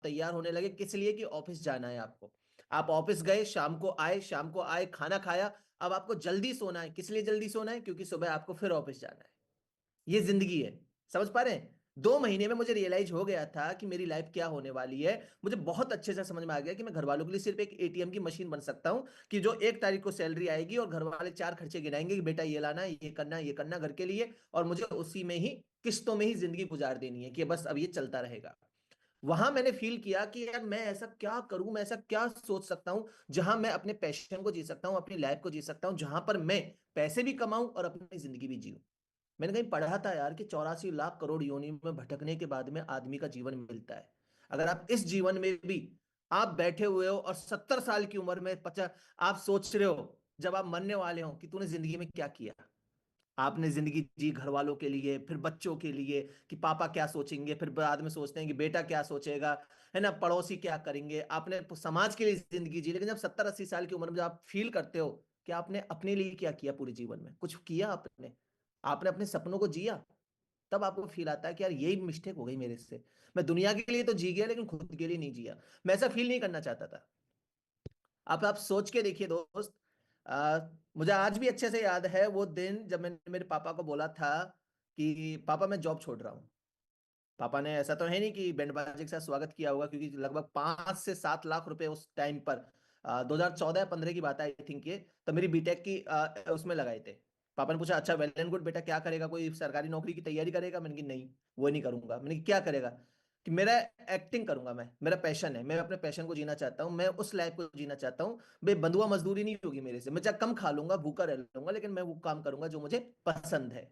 तैयार होने लगे, किस लिए? कि ऑफिस जाना है आपको। आप ऑफिस गए, शाम को आए, खाना खाया, अब आपको जल्दी सोना है। किस लिए जल्दी सोना है? क्योंकि सुबह आपको फिर ऑफिस जाना है। ये जिंदगी है। समझ पा रहे हैं? 2 महीने में मुझे रियलाइज हो गया था कि मेरी लाइफ क्या होने वाली है। मुझे बहुत अच्छे से समझ में आ गया कि मैं घर वालों के लिए सिर्फ एक एटीएम की मशीन बन सकता हूं, कि जो 1 तारीख को सैलरी आएगी और घर वाले 4 खर्चे गिनाएंगे कि बेटा ये लाना है, ये करना घर के लिए, और मुझे उसी में ही, किस्तों में ही जिंदगी गुजार देनी है, कि बस अब ये चलता रहेगा। वहां मैंने फील किया कि यार मैं ऐसा क्या करूं, मैं ऐसा क्या सोच सकता हूं जहां मैं अपने पैशन को जी सकता हूं, अपनी लाइफ को जी सकता हूं, जहां पर मैं पैसे भी कमाऊं और अपनी जिंदगी भी जीऊं। मैंने कहीं पढ़ा था यार कि 84 लाख करोड़ योनि में भटकने के बाद में आदमी का जीवन मिलता है। अगर आप इस जीवन में भी आप बैठे हुए हो और 70 साल की उम्र में 50, आप सोच रहे हो जब आप मरने वाले हो कि तूने जिंदगी में क्या किया। आपने जिंदगी जी घर वालों के लिए, फिर बच्चों के लिए, कि पापा क्या सोचेंगे, फिर बाद में सोचते हैं कि बेटा क्या सोचेगा, है ना, पड़ोसी क्या करेंगे। आपने समाज के लिए जिंदगी जी, लेकिन जब 70 80 साल की उम्र में जब आप फील करते हो कि आपने अपने लिए क्या किया, पूरे जीवन में कुछ किया आपने, आपने अपने सपनों को जिया, तब आपको फील आता है कि यार यही मिस्टेक हो गई मेरे से। मैं दुनिया के लिए तो जी गया लेकिन खुद के लिए नहीं जिया। मैं ऐसा फील नहीं करना चाहता था। आप सोच के देखिए दोस्त। आ, मुझे आज भी अच्छे से याद है वो दिन जब मैंने मेरे पापा को बोला था कि पापा मैं जॉब छोड़ रहा हूँ। पापा ने, ऐसा तो है नहीं कि बैंड बाजे के साथ स्वागत किया होगा, क्योंकि लगभग 5 से 7 लाख रुपए उस टाइम पर, 2014 या 15 की बात है आई थिंक ये, तो मेरी बीटेक की उसमें लगाए थे। पापा ने पूछा अच्छा वेल एंड गुड बेटा, क्या करेगा, कोई सरकारी नौकरी की तैयारी करेगा? मैंने कहा नहीं, वो नहीं करूंगा। मैंने कहा क्या करेगा? कि मेरा एक्टिंग करूंगा, मैं, मेरा पैशन है, मैं अपने पैशन को जीना चाहता हूँ, मैं उस लाइफ को जीना चाहता हूँ। भाई बंधुआ मजदूरी नहीं होगी मेरे से, मैं चाहे कम खा लूंगा, भूखा रह लूंगा, लेकिन मैं वो काम करूंगा जो मुझे पसंद है।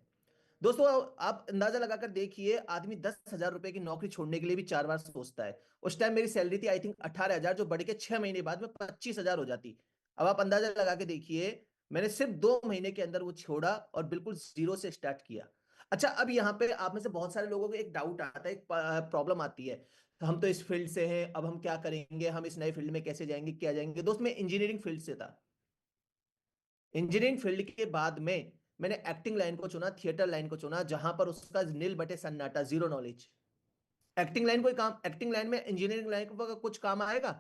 दोस्तों, आप अंदाजा लगाकर देखिए, आदमी 10 हजार रुपए की नौकरी छोड़ने के लिए भी 4 बार सोचता है। उस टाइम मेरी सैलरी थी आई थिंक 18 हजार, जो बढ़ के 6 महीने बाद में 25 हजार हो जाती। अब आप अंदाजा लगा के देखिए, मैंने सिर्फ 2 महीने के अंदर वो छोड़ा और बिल्कुल जीरो से स्टार्ट किया। अच्छा, अब यहाँ पे आप में से बहुत सारे लोगों को एक डाउट आता है, एक प्रॉब्लम आती है, तो हम तो इस फील्ड से हैं, अब हम क्या करेंगे, हम इस नए फील्ड में कैसे जाएंगे, क्या जाएंगे? दोस्त, मैं इंजीनियरिंग फील्ड से था। इंजीनियरिंग फील्ड के बाद में मैंने एक्टिंग लाइन को चुना, थिएटर लाइन को चुना, जहां पर उसका नील बटे सन्नाटा, जीरो नॉलेज। एक्टिंग लाइन, कोई काम एक्टिंग लाइन में, इंजीनियरिंग लाइन को कुछ काम आएगा?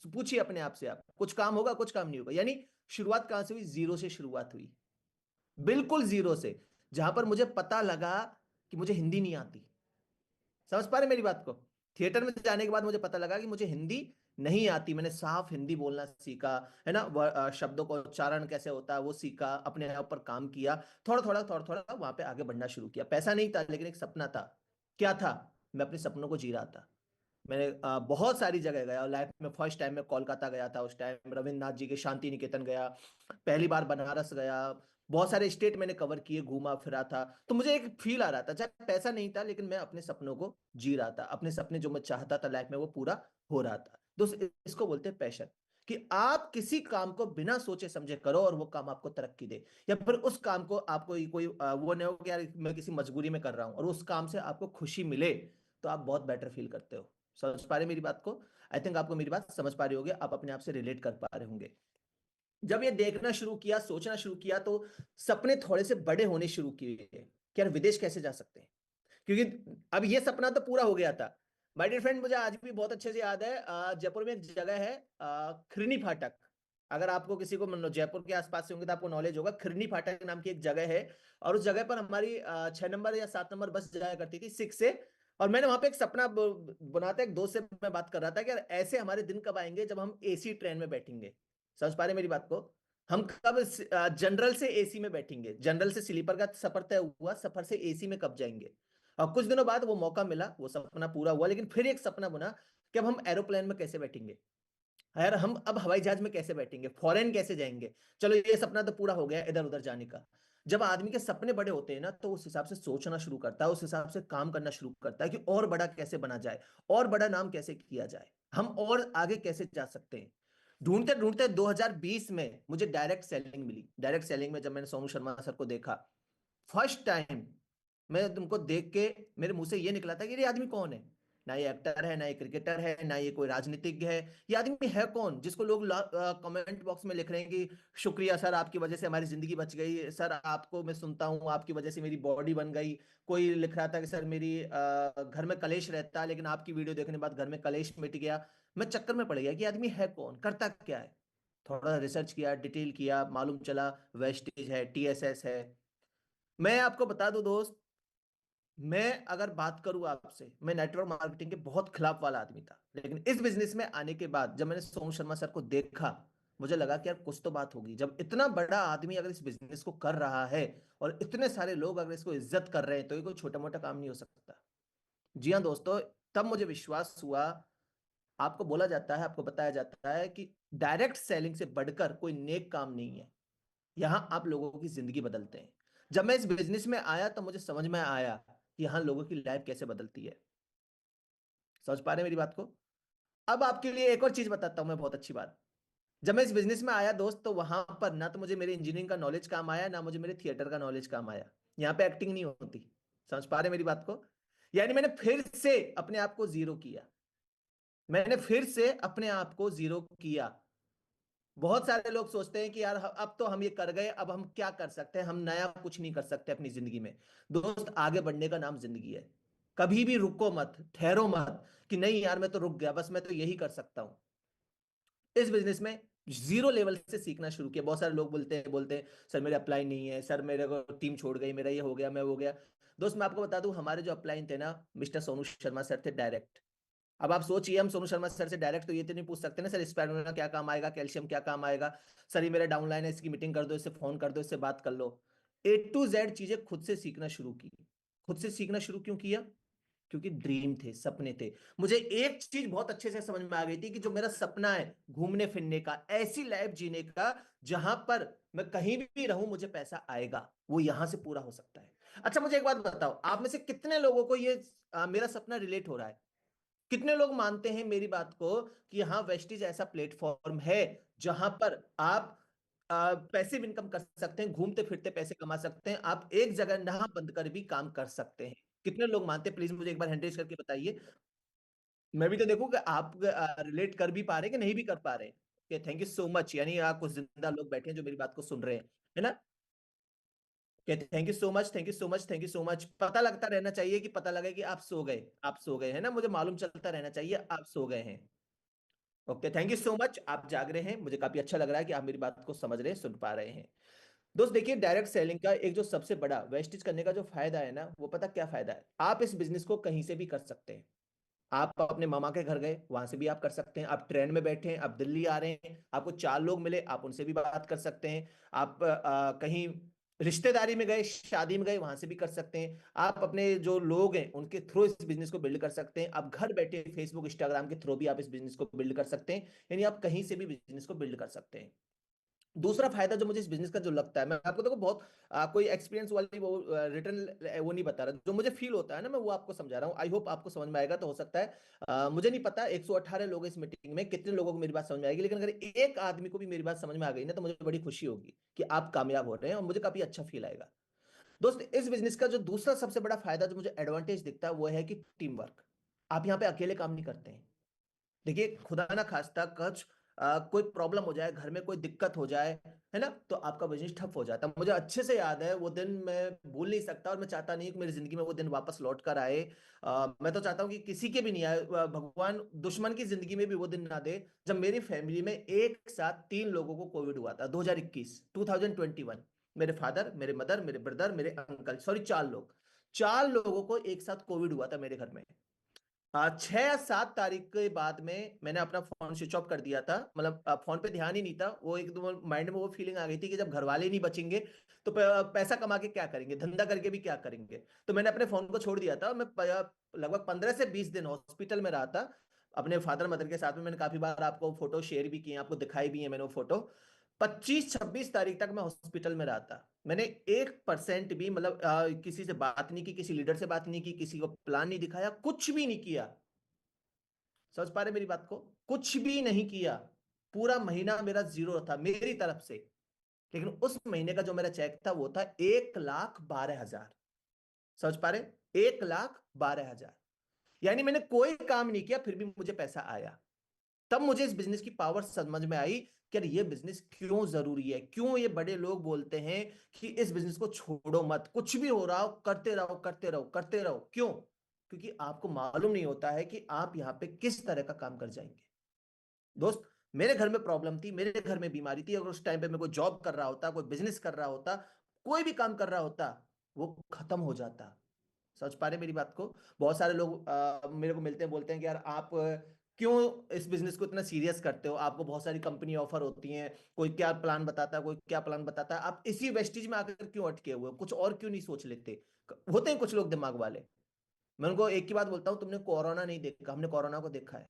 पूछिए अपने आप से, आप, कुछ काम होगा, कुछ काम नहीं होगा। यानी शुरुआत कहां से हुई? जीरो से शुरुआत हुई, बिल्कुल जीरो से। जहां पर मुझे पता लगा कि मुझे हिंदी नहीं आती। समझ पा रहे मेरी बात को? थिएटर में जाने के बाद मुझे पता लगा कि मुझे हिंदी नहीं आती। मैंने साफ हिंदी बोलना सीखा, है ना, शब्दों का उच्चारण कैसे होता है वो सीखा, अपने आप पर काम किया, थोड़ा थोड़ा वहां पे आगे बढ़ना शुरू किया। पैसा नहीं था लेकिन एक सपना था। क्या था? मैं अपने सपनों को जी रहा था। मैंने बहुत सारी जगह गया लाइफ में। फर्स्ट टाइम मैं कोलकाता गया था, उस टाइम रविन्द्रनाथ जी के शांति निकेतन गया, पहली बार बनारस गया, बहुत सारे स्टेट मैंने कवर किए, घूमा फिरा था। तो मुझे एक फील आ रहा था, चाहे पैसा नहीं था लेकिन मैं अपने सपनों को जी रहा था, अपने सपने जो मैं चाहता था लाइफ में वो पूरा हो रहा था। दोस्त, इसको बोलते हैं पैशन। कि आप किसी काम को बिना सोचे समझे करो और वो काम आपको तरक्की दे, या फिर उस काम को आपको कोई वो नहीं हो कि यार मैं किसी मजबूरी में कर रहा हूं, और उस काम से आपको खुशी मिले, तो आप बहुत बेटर फील करते हो। समझ पा रहे मेरी बात को? आई थिंक आपको मेरी बात समझ पा रहे होंगे, आप अपने आप से रिलेट कर पा रहे होंगे। जब ये देखना शुरू किया, सोचना शुरू किया, तो सपने थोड़े से बड़े होने शुरू किए कि यार विदेश कैसे जा सकते हैं। क्योंकि अब ये सपना तो पूरा हो गया था। माय डियर फ्रेंड, मुझे आज भी बहुत अच्छे से याद है, जयपुर में एक जगह है, खिरनी फाटक। अगर आपको किसी को जयपुर के आसपास से होंगे तो आपको नॉलेज होगा, खिरनी फाटक नाम की एक जगह है। और उस जगह पर हमारी 6 नंबर या 7 नंबर बस जाया करती थी, 6 से। और मैंने वहां पे एक सपना बनाता, एक दोस्त से मैं बात कर रहा था कि यार ऐसे हमारे दिन कब आएंगे जब हम एसी ट्रेन में बैठेंगे। समझ पा रहे मेरी बात को? हम कब जनरल से एसी में बैठेंगे, जनरल से स्लीपर का सफर तय हुआ, सफर से एसी में कब जाएंगे। और कुछ दिनों बाद वो मौका मिला, वो सपना पूरा हुआ, लेकिन फिर एक सपना बना कि अब हम एरोप्लेन में कैसे बैठेंगे, यार हम अब हवाई जहाज में कैसे बैठेंगे, फॉरेन कैसे जाएंगे। चलो ये सपना तो पूरा हो गया, इधर उधर जाने का। जब आदमी के सपने बड़े होते हैं ना, तो उस हिसाब से सोचना शुरू करता है, उस हिसाब से काम करना शुरू करता है कि और बड़ा कैसे बना जाए, और बड़ा नाम कैसे किया जाए, हम और आगे कैसे जा सकते हैं। ढूंढते ढूंढते 2020 में मुझे डायरेक्ट सेलिंग मिली। डायरेक्ट सेलिंग में जब मैंने सोनू शर्मा सर को देखा फर्स्ट टाइम, मैं तुमको देख के मेरे मुंह से ये निकला था कि ये आदमी कौन है। ना ये एक्टर है, ना ये क्रिकेटर है, ना ये कोई राजनीतिज्ञ है। ये आदमी है कौन जिसको लोग कमेंट बॉक्स में लिख रहे हैं कि शुक्रिया सर, आपकी वजह से हमारी जिंदगी बच गई, सर आपको मैं सुनता हूँ, आपकी वजह से मेरी बॉडी बन गई। कोई लिख रहा था कि सर मेरी घर में कलेश रहता है, लेकिन आपकी वीडियो देखने के बाद घर में कलेश मिट गया। मैं चक्कर में पड़ गया कि आदमी है कौन, करता क्या है। थोड़ा रिसर्च किया, डिटेल किया, मालूम चला वेस्टेज है, टीएसएस है। मैं आपको बता दूं दोस्त, मैं अगर बात करूं आपसे, मैं नेटवर्क मार्केटिंग के बहुत खिलाफ वाला आदमी था, लेकिन इस बिजनेस में आने के बाद जब मैंने सोनू शर्मा सर को देखा, मुझे लगा कि यार कुछ तो बात होगी। जब इतना बड़ा आदमी अगर इस बिजनेस को कर रहा है और इतने सारे लोग अगर इसको इज्जत कर रहे हैं, तो ये कोई छोटा मोटा काम नहीं हो सकता। जी हाँ दोस्तों, तब मुझे विश्वास हुआ। आपको बोला जाता है, आपको बताया जाता है कि डायरेक्ट सेलिंग से बढ़कर कोई नेक काम नहीं है। यहां आप लोगों की जिंदगी बदलते हैं। जब मैं इस बिजनेस में आया तो मुझे समझ में आया कि यहां लोगों की लाइफ कैसे बदलती है। समझ पा रहे हैं मेरी बात को? अब आपके लिए एक और चीज बताता हूं मैं, बहुत अच्छी बात। जब मैं इस बिजनेस में आया दोस्त, तो वहां पर ना तो मुझे मेरे इंजीनियरिंग का नॉलेज काम आया, ना मुझे मेरे थिएटर का नॉलेज काम आया। यहाँ पे एक्टिंग नहीं होती। समझ पा रहे हैं मेरी बात को? यानी मैंने फिर से अपने आप को जीरो किया। मैंने फिर से अपने आप को जीरो किया। बहुत सारे लोग सोचते हैं कि यार अब तो हम ये कर गए, अब हम क्या कर सकते हैं, हम नया कुछ नहीं कर सकते अपनी जिंदगी में। दोस्त, आगे बढ़ने का नाम जिंदगी है। कभी भी रुको मत, ठहरो मत कि नहीं यार मैं तो रुक गया, बस मैं तो यही कर सकता हूं। इस बिजनेस में जीरो लेवल से सीखना शुरू किया। बहुत सारे लोग बोलते हैं सर मेरे अप्लाई नहीं है, सर मेरे को टीम छोड़ गई, मेरा ये हो गया, मैं हो गया। दोस्त मैं आपको बता दूं, हमारे जो अपलाइन थे ना, मिस्टर सोनू शर्मा सर थे डायरेक्ट। अब आप सोचिए, हम सोनू शर्मा सर से डायरेक्ट तो ये तो नहीं पूछ सकते ना, सर स्पाइरुलिना क्या काम आएगा, कैल्शियम क्या काम आएगा, सर ये मेरा डाउनलाइन है, इसकी मीटिंग कर दो, इससे फोन कर दो, इससे बात कर लो। A to Z चीजें खुद से सीखना शुरू की। खुद से सीखना शुरू क्यों किया? क्योंकि ड्रीम थे, सपने थे। मुझे एक चीज बहुत अच्छे से समझ में आ गई थी कि जो मेरा सपना है घूमने फिरने का, ऐसी लाइफ जीने का जहां पर मैं कहीं भी रहूं मुझे पैसा आएगा, वो यहां से पूरा हो सकता है। अच्छा मुझे एक बात बताओ, आप में से कितने लोगों को ये मेरा सपना रिलेट हो रहा है? कितने लोग मानते हैं मेरी बात को कि हाँ वेस्टिज ऐसा प्लेटफॉर्म है जहां पर आप पैसिव इनकम कर सकते हैं, घूमते फिरते पैसे कमा सकते हैं, आप एक जगह ना बंद कर भी काम कर सकते हैं? कितने लोग मानते हैं? प्लीज मुझे एक बार हैंड रेज करके बताइए। मैं भी तो देखूं कि आप रिलेट कर भी पा रहे हैं कि नहीं भी कर पा रहे हैं। थैंक यू सो मच, यानी आप कुछ जिंदा लोग बैठे हैं जो मेरी बात को सुन रहे हैं, है ना? Thank you so much, thank you so much, thank you so much. पता लगता रहना चाहिए कि पता लगे कि आप सो गए, आप सो गए, है ना? मुझे मालूम चलता रहना चाहिए आप सो गए हैं। Okay, thank you so much, आप जाग रहे हैं, मुझे काफी अच्छा लग रहा है कि आप मेरी बात को समझ रहे हैं, सुन पा रहे हैं। दोस्त देखिए, डायरेक्ट सेलिंग का एक जो सबसे बड़ा वेस्टेज करने का जो फायदा है ना, वो पता क्या फायदा है? आप इस बिजनेस को कहीं से भी कर सकते हैं। आप अपने मामा के घर गए, वहां से भी आप कर सकते हैं। आप ट्रेन में बैठे हैं, आप दिल्ली आ रहे हैं, आपको चार लोग मिले, आप उनसे भी बात कर सकते हैं। आप कहीं रिश्तेदारी में गए, शादी में गए, वहां से भी कर सकते हैं। आप अपने जो लोग हैं उनके थ्रू इस बिजनेस को बिल्ड कर सकते हैं। आप घर बैठे फेसबुक इंस्टाग्राम के थ्रू भी आप इस बिजनेस को बिल्ड कर सकते हैं। यानी आप कहीं से भी बिजनेस को बिल्ड कर सकते हैं। दूसरा फायदा जो मुझे इस बिजनेस का जो लगता है, मैं आपको देखो बहुत कोई एक्सपीरियंस वाली वो रिटर्न वो नहीं बता रहा, जो मुझे फील होता है ना मैं वो आपको समझा रहा हूँ। आई होप आपको समझ में आएगा। तो हो सकता है मुझे नहीं पता 118 लोग इस मीटिंग में कितने लोगों को मेरी बात समझ में आएगी, लेकिन अगर एक आदमी को भी मेरी बात समझ में आ गई ना, तो मुझे बड़ी खुशी होगी कि आप कामयाब हो रहे हैं और मुझे काफी अच्छा फील आएगा। दोस्त इस बिजनेस का जो दूसरा सबसे बड़ा फायदा जो मुझे एडवांटेज दिखता है वो है कि टीम वर्क। आप यहाँ पे अकेले काम नहीं करते हैं। देखिए खुदा ना खास्ता कुछ कोई प्रॉब्लम हो जाए, घर में कोई दिक्कत हो जाए, है ना, तो आपका बिजनेस ठप हो जाता है। मुझे अच्छे से याद है वो दिन, मैं भूल नहीं सकता, और मैं चाहता नहीं कि मेरी जिंदगी में वो दिन वापस लौट कर आए। मैं तो चाहता हूँ कि किसी के भी नहीं आए, भगवान दुश्मन की जिंदगी में भी वो दिन ना दे, जब मेरी फैमिली में एक साथ तीन लोगों को कोविड हुआ था 2021 मेरे फादर, मेरे मदर, मेरे ब्रदर, मेरे अंकल, सॉरी चार लोग, चार लोगों को एक साथ कोविड हुआ था मेरे घर में। 6 या 7 तारीख के बाद में मैंने अपना फोन स्विच ऑफ कर दिया था। मतलब फोन पे ध्यान ही नहीं था। वो एकदम माइंड में वो फीलिंग आ गई थी कि जब घर वाले नहीं बचेंगे तो पैसा कमा के क्या करेंगे, धंधा करके भी क्या करेंगे। तो मैंने अपने फोन को छोड़ दिया था और मैं लगभग 15 से 20 दिन हॉस्पिटल में रहा था अपने फादर मदर के साथ में। मैंने काफी बार आपको फोटो शेयर भी किए, आपको दिखाई भी है मैंने वो फोटो। 25-26 तारीख तक मैं हॉस्पिटल में रहा था। मैंने 1% भी मतलब किसी से बात नहीं की, किसी लीडर से बात नहीं की, किसी को प्लान नहीं दिखाया, कुछ भी नहीं किया। समझ पा रहे मेरी बात को? कुछ भी नहीं किया। पूरा महीना मेरा जीरो था मेरी तरफ से। लेकिन उस महीने का जो मेरा चेक था वो था 1,12,000। समझ पा रहे? 1,12,000। यानी मैंने कोई काम नहीं किया फिर भी मुझे पैसा आया। तब मुझे इस बिजनेस की पावर समझ में आई कि यार ये बिजनेस क्यों जरूरी है, क्यों ये बड़े लोग बोलते हैं कि इस बिजनेस को छोड़ो मत, कुछ भी हो रहा हो करते रहो करते रहो करते रहो। क्यों? क्योंकि आपको मालूम नहीं होता है कि आप यहां पे किस तरह का काम कर जाएंगे। दोस्त, मेरे घर में प्रॉब्लम थी, मेरे घर में बीमारी थी, अगर उस टाइम पे मैं कोई जॉब कर रहा होता, कोई बिजनेस कर रहा होता, कोई भी काम कर रहा होता, वो खत्म हो जाता। समझ पा रहे मेरी बात को? बहुत सारे लोग मेरे को मिलते हैं, बोलते हैं कि यार आप क्यों इस बिजनेस को इतना सीरियस करते हो, आपको बहुत सारी कंपनी ऑफर होती हैं, कोई क्या प्लान बताता है, कोई क्या प्लान बताता है, आप इसी वेस्टेज में आकर क्यों अटके हुए हो, कुछ और क्यों नहीं सोच लेते? होते हैं कुछ लोग दिमाग वाले। मैं उनको एक ही बात बोलता हूँ, तुमने कोरोना नहीं देखा, हमने कोरोना को देखा है।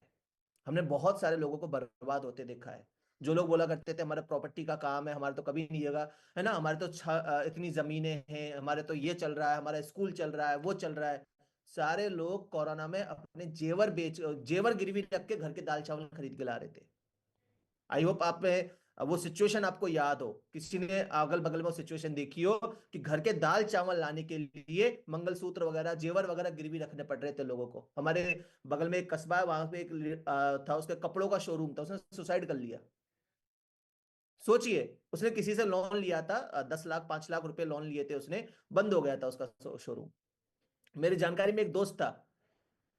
हमने बहुत सारे लोगों को बर्बाद होते देखा है। जो लोग बोला करते थे हमारे प्रॉपर्टी का काम है, हमारे तो कभी नहीं होगा, है ना, हमारे तो इतनी जमीनें हैं, हमारे तो ये चल रहा है, हमारा स्कूल चल रहा है, वो चल रहा है। सारे लोग कोरोना में अपने जेवर गिरवी रख के घर के दाल चावल खरीद के ला रहे थे। आई होप आप में वो सिचुएशन आपको याद हो, किसी ने अगल बगल में वो सिचुएशन देखी हो कि घर के दाल चावल लाने के लिए मंगलसूत्र वगैरह जेवर वगैरह गिरवी रखने पड़ रहे थे लोगों को। हमारे बगल में एक कस्बा है, वहां पे एक था, उसके कपड़ों का शोरूम था, उसने सुसाइड कर लिया। सोचिए, उसने किसी से लोन लिया था, 10 लाख 5 लाख रुपए लोन लिए थे उसने, बंद हो गया था उसका शोरूम। मेरी जानकारी में एक दोस्त था,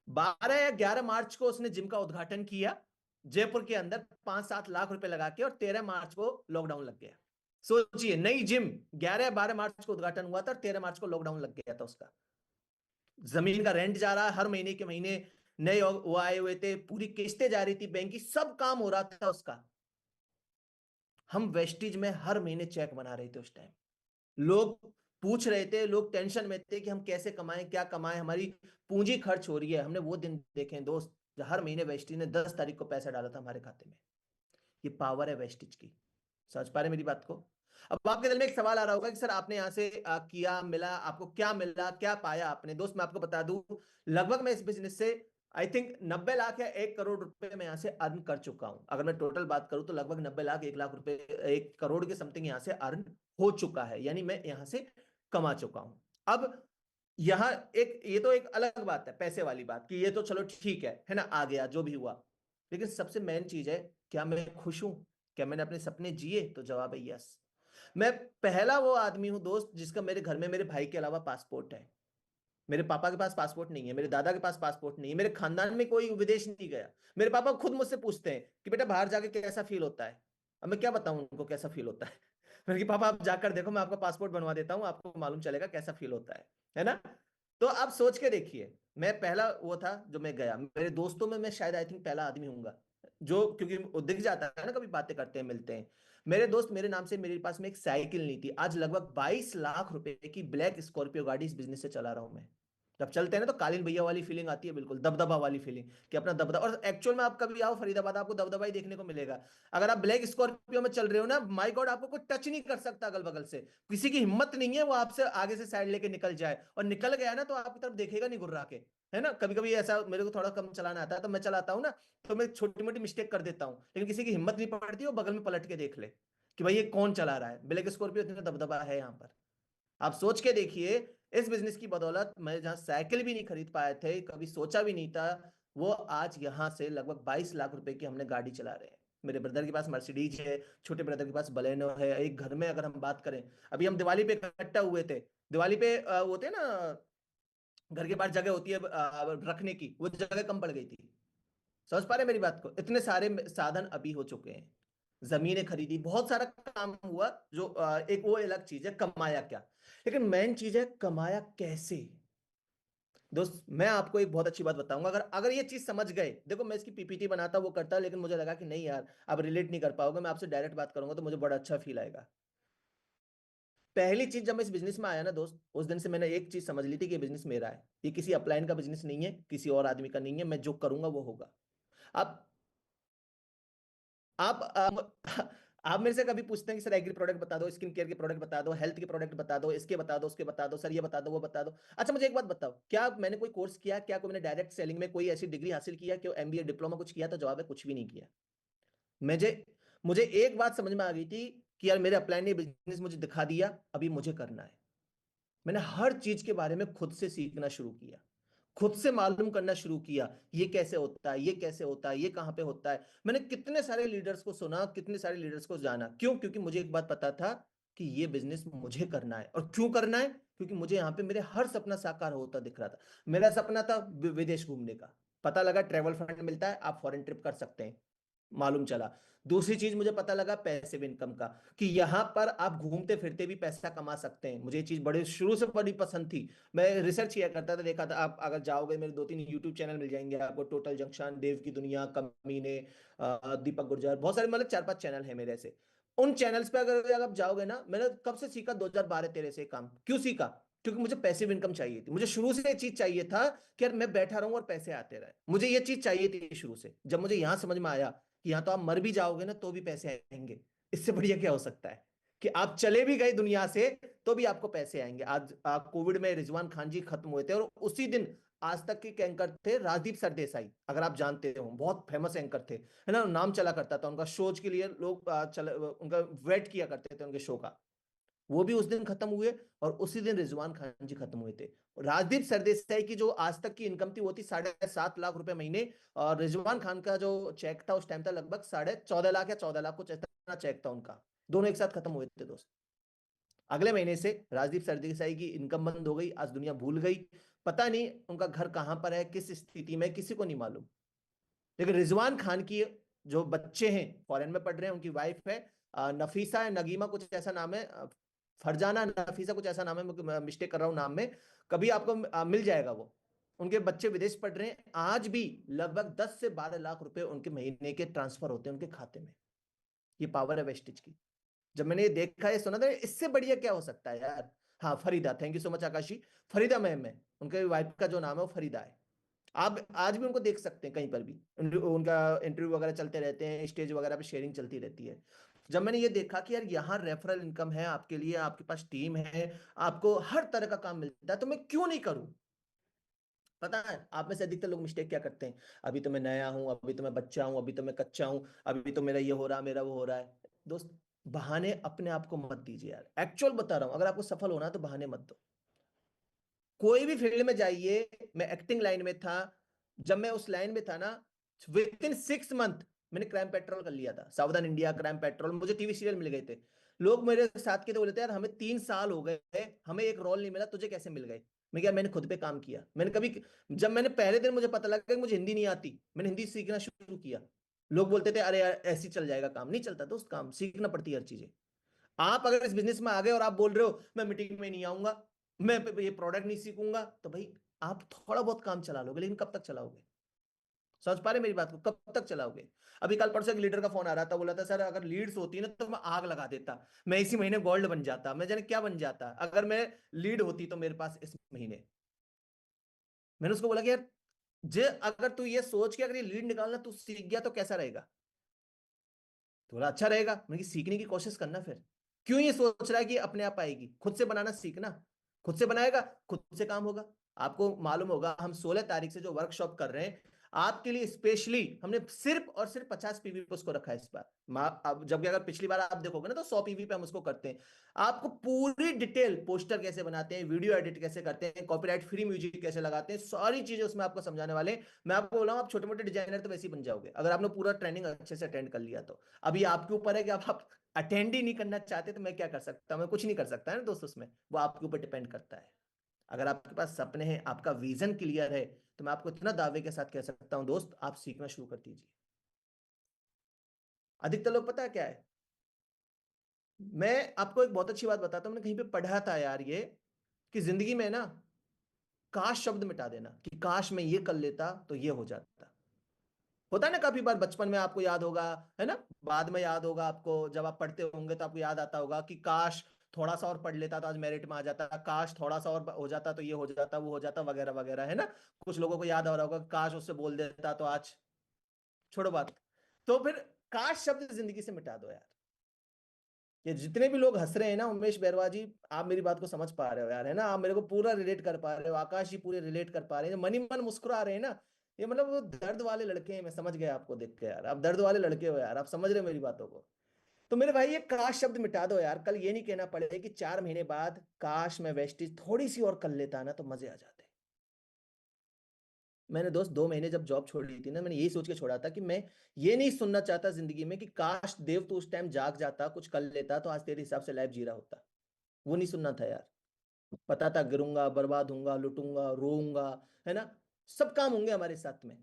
12 या 11 मार्च को उसने जिम का उद्घाटन किया जयपुर के अंदर, 5-7 लाख रुपए लगा के, और 13 मार्च को लॉकडाउन लग गया। सोचिए, नई जिम 11 या 12 मार्च को उद्घाटन हुआ था और 13 मार्च को लॉकडाउन लग गया था उसका। जमीन का रेंट जा रहा है हर महीने के महीने, नए वो आए हुए थे, पूरी किस्तें जा रही थी बैंक की, सब काम हो रहा था उसका। हम वेस्टिज में हर महीने चेक बना रहे थे उस टाइम। लोग पूछ रहे थे, लोग टेंशन में थे कि हम कैसे कमाएं, क्या कमाएं, हमारी पूंजी खर्च हो रही है। हमने वो दिन देखे हैं दोस्त, हर महीने वेस्टिज ने 10 तारीख को पैसा डाला था हमारे खाते में। ये पावर है वेस्टिज की। समझ पा रहे मेरी बात को? अब आपके दिल में एक सवाल आ रहा होगा कि सर आपने यहां से किया, मिला, आपको क्या मिला, क्या पाया आपने? दोस्त मैं आपको बता दूं, लगभग मैं इस बिजनेस से आई थिंक 90 लाख या 1 करोड़ रुपए मैं यहां से अर्न कर चुका हूं। अगर मैं टोटल बात करूं तो लगभग 90 लाख 1 लाख रुपए, 1 करोड़ के समथिंग यहां से अर्न हो चुका है, यानी मैं यहां से कमा चुका हूं। अब यहां एक, ये तो एक अलग बात है पैसे वाली बात, कि ये तो चलो ठीक है ना, आ गया जो भी हुआ। लेकिन सबसे मेन चीज है, क्या मैं खुश हूं? क्या मैंने अपने सपने जिए? तो जवाब है यस। मैं पहला वो आदमी हूं दोस्त जिसका मेरे घर में मेरे भाई के अलावा पासपोर्ट है। मेरे पापा के पास पासपोर्ट नहीं है, मेरे दादा के पास पासपोर्ट नहीं है, मेरे खानदान में कोई विदेश नहीं गया। मेरे पापा खुद मुझसे पूछते हैं कि बेटा बाहर जाके कैसा फील होता है। अब मैं क्या बताऊं उनको कैसा फील होता है? मैंने कि पापा आप जाकर देखो, मैं आपका पासपोर्ट बनवा देता हूं, आपको मालूम चलेगा कैसा फील होता है ना? तो आप सोच के देखिए, मैं पहला वो था जो मैं गया, मेरे दोस्तों में मैं शायद आई थिंक पहला आदमी हूंगा जो, क्योंकि वो दिख जाता है ना, कभी बातें करते हैं, मिलते हैं। मेरे दोस्त मेरे नाम से, मेरे पास में एक साइकिल नहीं थी, आज लगभग 22 लाख रुपए की ब्लैक स्कॉर्पियो गाड़ी इस बिजनेस से चला रहा हूं मैं। जब चलते हैं ना तो कालीन भैया वाली फीलिंग आती है, बिल्कुल दबदबा वाली फीलिंग, कि अपना दबदबा। और एक्चुअल में आप कभी आओ फरीदाबाद, आपको दबदबा ही देखने को मिलेगा। अगर आप ब्लैक स्कॉर्पियो में चल रहे हो ना, माय गॉड, आपको कोई टच नहीं कर सकता अगल बगल से। किसी की हिम्मत नहीं है वो आपसे आगे से साइड लेके निकल जाए, और निकल गया ना तो आपकी तरफ देखेगा नहीं घुर्रा के, है ना? कभी कभी ऐसा, मेरे को थोड़ा कम चलाना आता है तो मैं चलाता हूँ ना, तो मैं छोटी मोटी मिस्टेक कर देता हूँ, लेकिन किसी की हिम्मत नहीं पड़ती, वो बगल में पलट के देख ले कि भाई ये कौन चला रहा है। ब्लैक स्कॉर्पियो, इतना दबदबा है यहाँ पर। आप सोच के देखिए, इस बिजनेस की बदौलत मैं जहां साइकिल भी नहीं खरीद पाए थे, कभी सोचा भी नहीं था, वो आज यहां से लगभग 22 लाख रुपए की हमने गाड़ी चला रहे हैं। मेरे ब्रदर के पास मर्सिडीज है, छोटे ब्रदर के पास बलेनो है। एक घर में अगर हम बात करें, अभी हम दिवाली पे इकट्ठा हुए थे, दिवाली पे होते हैं ना, घर के बाहर जगह होती है रखने की, वो जगह कम पड़ गई थी। समझ पा रहे मेरी बात को? इतने सारे साधन अभी हो चुके हैं, जमीनें खरीदी, बहुत सारा काम हुआ। जो एक वो अलग चीज है कमाया क्या, लेकिन मेन चीज है कमाया कैसे। दोस्त मैं आपको एक बहुत अच्छी बात बताऊंगा, अगर अगर ये चीज समझ गए, देखो मैं इसकी पीपीटी बनाता वो करता, लेकिन मुझे लगा कि नहीं यार आप रिलेट नहीं कर पाओगे, मैं आपसे डायरेक्ट बात करूंगा तो मुझे बड़ा अच्छा फील आएगा। पहली चीज, जब मैं इस बिजनेस में आया ना दोस्त, उस दिन से मैंने एक चीज समझ ली थी कि ये बिजनेस मेरा है, ये किसी अपलाइन का बिजनेस नहीं है, किसी और आदमी का नहीं है, मैं जो करूंगा वो होगा। अब आप आप मेरे से कभी पूछते हैं कि सर एग्री प्रोडक्ट बता दो, स्किन केयर के प्रोडक्ट बता दो, हेल्थ के प्रोडक्ट बता दो, इसके बता दो, उसके बता दो, सर ये बता दो, वो बता दो। अच्छा मुझे एक बात बताओ, क्या मैंने कोई कोर्स किया? क्या कोई मैंने डायरेक्ट सेलिंग में कोई ऐसी डिग्री हासिल किया कि एमबीए डिप्लोमा कुछ किया? तो जवाब है कुछ भी नहीं किया। मुझे मुझे एक बात समझ में आ गई थी कि यार मेरे अपलाइन ने बिजनेस मुझे दिखा दिया, अभी मुझे करना है। मैंने हर चीज के बारे में खुद से सीखना शुरू किया, खुद से मालूम करना शुरू किया, ये कैसे होता है, ये कैसे होता है, ये कहाँ पे होता है। मैंने कितने सारे लीडर्स को सुना, कितने सारे लीडर्स को जाना। क्यों? क्योंकि मुझे एक बात पता था कि ये बिजनेस मुझे करना है। और क्यों करना है? क्योंकि मुझे यहाँ पे मेरे हर सपना साकार होता दिख रहा था। मेरा सपना था विदेश घूमने का। पता लगा ट्रेवल फंड मिलता है, आप फॉरेन ट्रिप कर सकते हैं, मालूम चला। दूसरी चीज मुझे पता लगा पैसिव इनकम का, कि यहां पर आप घूमते फिरते भी पैसा कमा सकते हैं। मुझे ये चीज बड़ी शुरू से बड़ी पसंद थी। मैं रिसर्च किया करता था, देखा था। आप अगर जाओगे, मेरे 2-3 यूट्यूब चैनल मिल जाएंगे आपको, टोटल जंक्शन, देव की दुनिया, कमीने, दीपक गुर्जर, बहुत सारे, मतलब 4-5 चैनल है मेरे ऐसे। उन चैनल्स पे अगर आप जाओगे ना, मैंने कब से सीखा, 2012-13 से काम। क्यों सीखा? क्योंकि मुझे पैसिव इनकम चाहिए थी। मुझे शुरू से ये चीज चाहिए था कि यार मैं बैठा रहूं और पैसे आते रहे। मुझे ये चीज चाहिए थी शुरू से। जब मुझे यहां समझ में आया कि यहाँ तो आप मर भी जाओगे ना तो भी पैसे आएंगे, इससे बढ़िया क्या हो सकता है? कि आप चले भी गए दुनिया से तो भी आपको पैसे आएंगे। आज कोविड में रिजवान खान जी खत्म हुए थे, और उसी दिन आज तक के एंकर थे राजदीप सरदेसाई, अगर आप जानते हो, बहुत फेमस एंकर थे, है ना, नाम चला करता था उनका। शोज के लिए लोग उनका वेट किया करते थे उनके शो का। वो भी उस दिन खत्म हुए, और उसी दिन रिजवान खान जी खत्म हुए थे। राजदीप सरदेसाई की जो आज तक की इनकम थी वो थी 7.5 लाख रुपए महीने। और रिजवान खान का जो चेक था उस टाइम था लगभग 14.5 लाख या 14 लाख, कुछ इतना चेक था उनका। दोनों एक साथ खत्म हुए थे दोस्त। अगले महीने से राजदीप सरदेसाई की इनकम बंद हो गई, आज दुनिया भूल गई। पता नहीं उनका घर कहां पर है, किस स्थिति में, किसी को नहीं मालूम। लेकिन रिजवान खान की जो बच्चे हैं फॉरेन में पढ़ रहे हैं, उनकी वाइफ है नफीसा है, नगीमा कुछ ऐसा नाम है, फरजाना नफीसा कुछ ऐसा नाम है, मैं मिस्टेक कर रहा हूं नाम में। कभी आपको मिल जाएगा वो। उनके बच्चे विदेश पढ़ रहे हैं, आज भी लगभग 10 से 12 लाख रुपए उनके महीने के ट्रांसफर होते हैं उनके खाते में। ये पावर है वेस्टिज की। जब मैंने ये देखा, ये सुना था, इससे बढ़िया क्या हो सकता है यार। हाँ, Farida, thank you so much Akashi. Farida ma'am है, उनके वाइफ का जो नाम है वो फरीदा है। आप आज भी उनको देख सकते हैं कहीं पर भी, उनका इंटरव्यू वगैरह चलते रहते हैं, स्टेज वगैरह पे शेयरिंग चलती रहती है। जब मैंने ये देखा कि यार यहाँ रेफरल इनकम है आपके लिए, आपके पास टीम है, आपको हर तरह का काम मिलता है, तो मैं क्यों नहीं करूं? पता है आप में से अधिकतर लोग मिस्टेक क्या करते हैं? अभी तो मैं नया हूं, अभी तो मैं बच्चा हूं, अभी तो मैं कच्चा हूं, अभी तो मेरा ये हो रहा, मेरा वो हो रहा है। दोस्त, बहाने अपने आप को मत दीजिए यार। एक्चुअल बता रहा हूं, अगर आपको सफल होना है तो बहाने मत दो। कोई भी फील्ड में जाइए, मैं एक्टिंग लाइन में था, जब मैं उस लाइन में था ना, विद इन 6 मंथ मैंने क्राइम पेट्रोल कर लिया था, सावधान इंडिया, क्राइम पेट्रोल, मुझे टीवी सीरियल मिल गए थे। लोग मेरे साथ के थे, बोले थे यार हमें 3 साल हो गए, हमें एक रोल नहीं मिला, तुझे कैसे मिल गए? मैं क्या, मैंने खुद पे काम किया। मैंने कभी, जब मैंने पहले दिन मुझे पता लगा कि मुझे हिंदी नहीं आती, मैंने हिंदी सीखना शुरू किया। लोग बोलते थे अरे यार ऐसे ही चल जाएगा काम, नहीं चलता दोस्त, काम सीखना पड़ती है हर चीजें। आप अगर इस बिजनेस में आ गए और आप बोल रहे हो मैं मीटिंग में नहीं आऊंगा, मैं ये प्रोडक्ट नहीं सीखूंगा, तो भाई आप थोड़ा बहुत काम चला लोगे, लेकिन कब तक चलाओगे? समझ पा रहे मेरी बात को? कब तक चलाओगे? अभी कल परसों एक लीडर का फोन आ रहा था, बोला था सर अगर लीड्स होती ना तो मैं आग लगा देता, मैं इसी महीने गोल्ड बन जाता। मैं जाने क्या बन जाता अगर मैं लीड होती तो मेरे पास इस महीने। मैंने उसको बोला कि यार, जे अगर तू ये सोच के अगर ये लीड निकालना तू सीख गया तो कैसा रहेगा? थोड़ा अच्छा रहेगा। मैंने कि सीखने की कोशिश करना फिर। क्यों ये सोच रहा है कि अपने आप आएगी? खुद से बनाना सीखना। खुद से बनाएगा, खुद से काम होगा। आपको मालूम होगा हम 16 तारीख से जो वर्कशॉप कर रहे हैं आपके लिए स्पेशली, हमने सिर्फ और सिर्फ 50 पीवी पे उसको रखा है इस बार। अब जबकि अगर पिछली बार आप देखोगे ना तो 100 पीवी पे हम उसको करते हैं। आपको पूरी डिटेल, पोस्टर कैसे बनाते हैं, वीडियो एडिट कैसे करते हैं, कॉपीराइट फ्री म्यूजिक कैसे लगाते हैं, सारी चीजें उसमें आपको समझाने वाले हैं। मैं आपको बोला हूं आप छोटे मोटे डिजाइनर तो वैसे ही बन जाओगे अगर आपने पूरा ट्रेनिंग अच्छे से अटेंड कर लिया तो। अभी आपके ऊपर है कि आप अटेंड ही नहीं करना चाहते तो मैं क्या कर सकता हूं? मैं कुछ नहीं कर सकता है ना दोस्त, उसमें वो आपके ऊपर डिपेंड करता है। अगर आपके पास सपने हैं, आपका विजन क्लियर है, तो मैं आपको इतना दावे के साथ कह सकता हूं दोस्त, आप सीखना शुरू कर दीजिए। अधिकतर लोग पता है क्या है, मैं आपको एक बहुत अच्छी बात बताता हूं, मैंने कहीं पे पढ़ा था यार ये, कि जिंदगी में ना काश शब्द मिटा देना, कि काश मैं ये कर लेता तो ये हो जाता। होता है ना, काफी बार बचपन में आपको याद होगा, है ना, बाद में याद होगा आपको, जब आप पढ़ते होंगे तो आपको याद आता होगा कि काश थोड़ा सा और पढ़ लेता तो आज मेरिट में आ जाता, काश थोड़ा सा और हो जाता तो ये हो जाता, वो हो जाता, वगैरह वगैरह, है ना। कुछ लोगों को याद आ रहा होगा काश उससे बोल देता तो आज। छोड़ो बात। तो फिर काश शब्द जिंदगी से मिटा दो यार। ये जितने भी लोग हंस रहे हैं ना, उमेश बैरवा जी, आप मेरी बात को समझ पा रहे हो यार, है ना, आप मेरे को पूरा रिलेट कर पा रहे हो, आकाश जी पूरे रिलेट कर पा रहे हैं, मनी मन मुस्कुरा रहे हैं ना। ये मतलब वो दर्द वाले लड़के हैं, मैं समझ गया आपको देख के यार, आप दर्द वाले लड़के हो यार, आप समझ रहे हो मेरी बातों को। तो मेरे भाई ये काश शब्द मिटा दो यार, कल ये नहीं कहना पड़े कि 4 महीने बाद काश मैं वेस्टिज थोड़ी सी और कर लेता ना तो मजे आ जाते। मैंने दोस्त 2 महीने जब जॉब छोड़ी थी ना, मैंने यही सोच के छोड़ा था कि मैं ये नहीं सुनना चाहता जिंदगी में कि काश देव तो उस टाइम जाग जाता, कुछ कर लेता तो आज तेरे हिसाब से लाइफ जी रहा होता। वो नहीं सुनना था यार। पता था गिरूंगा, बर्बाद होऊंगा, लुटूंगा, रोऊंगा, है ना, सब काम होंगे हमारे साथ में।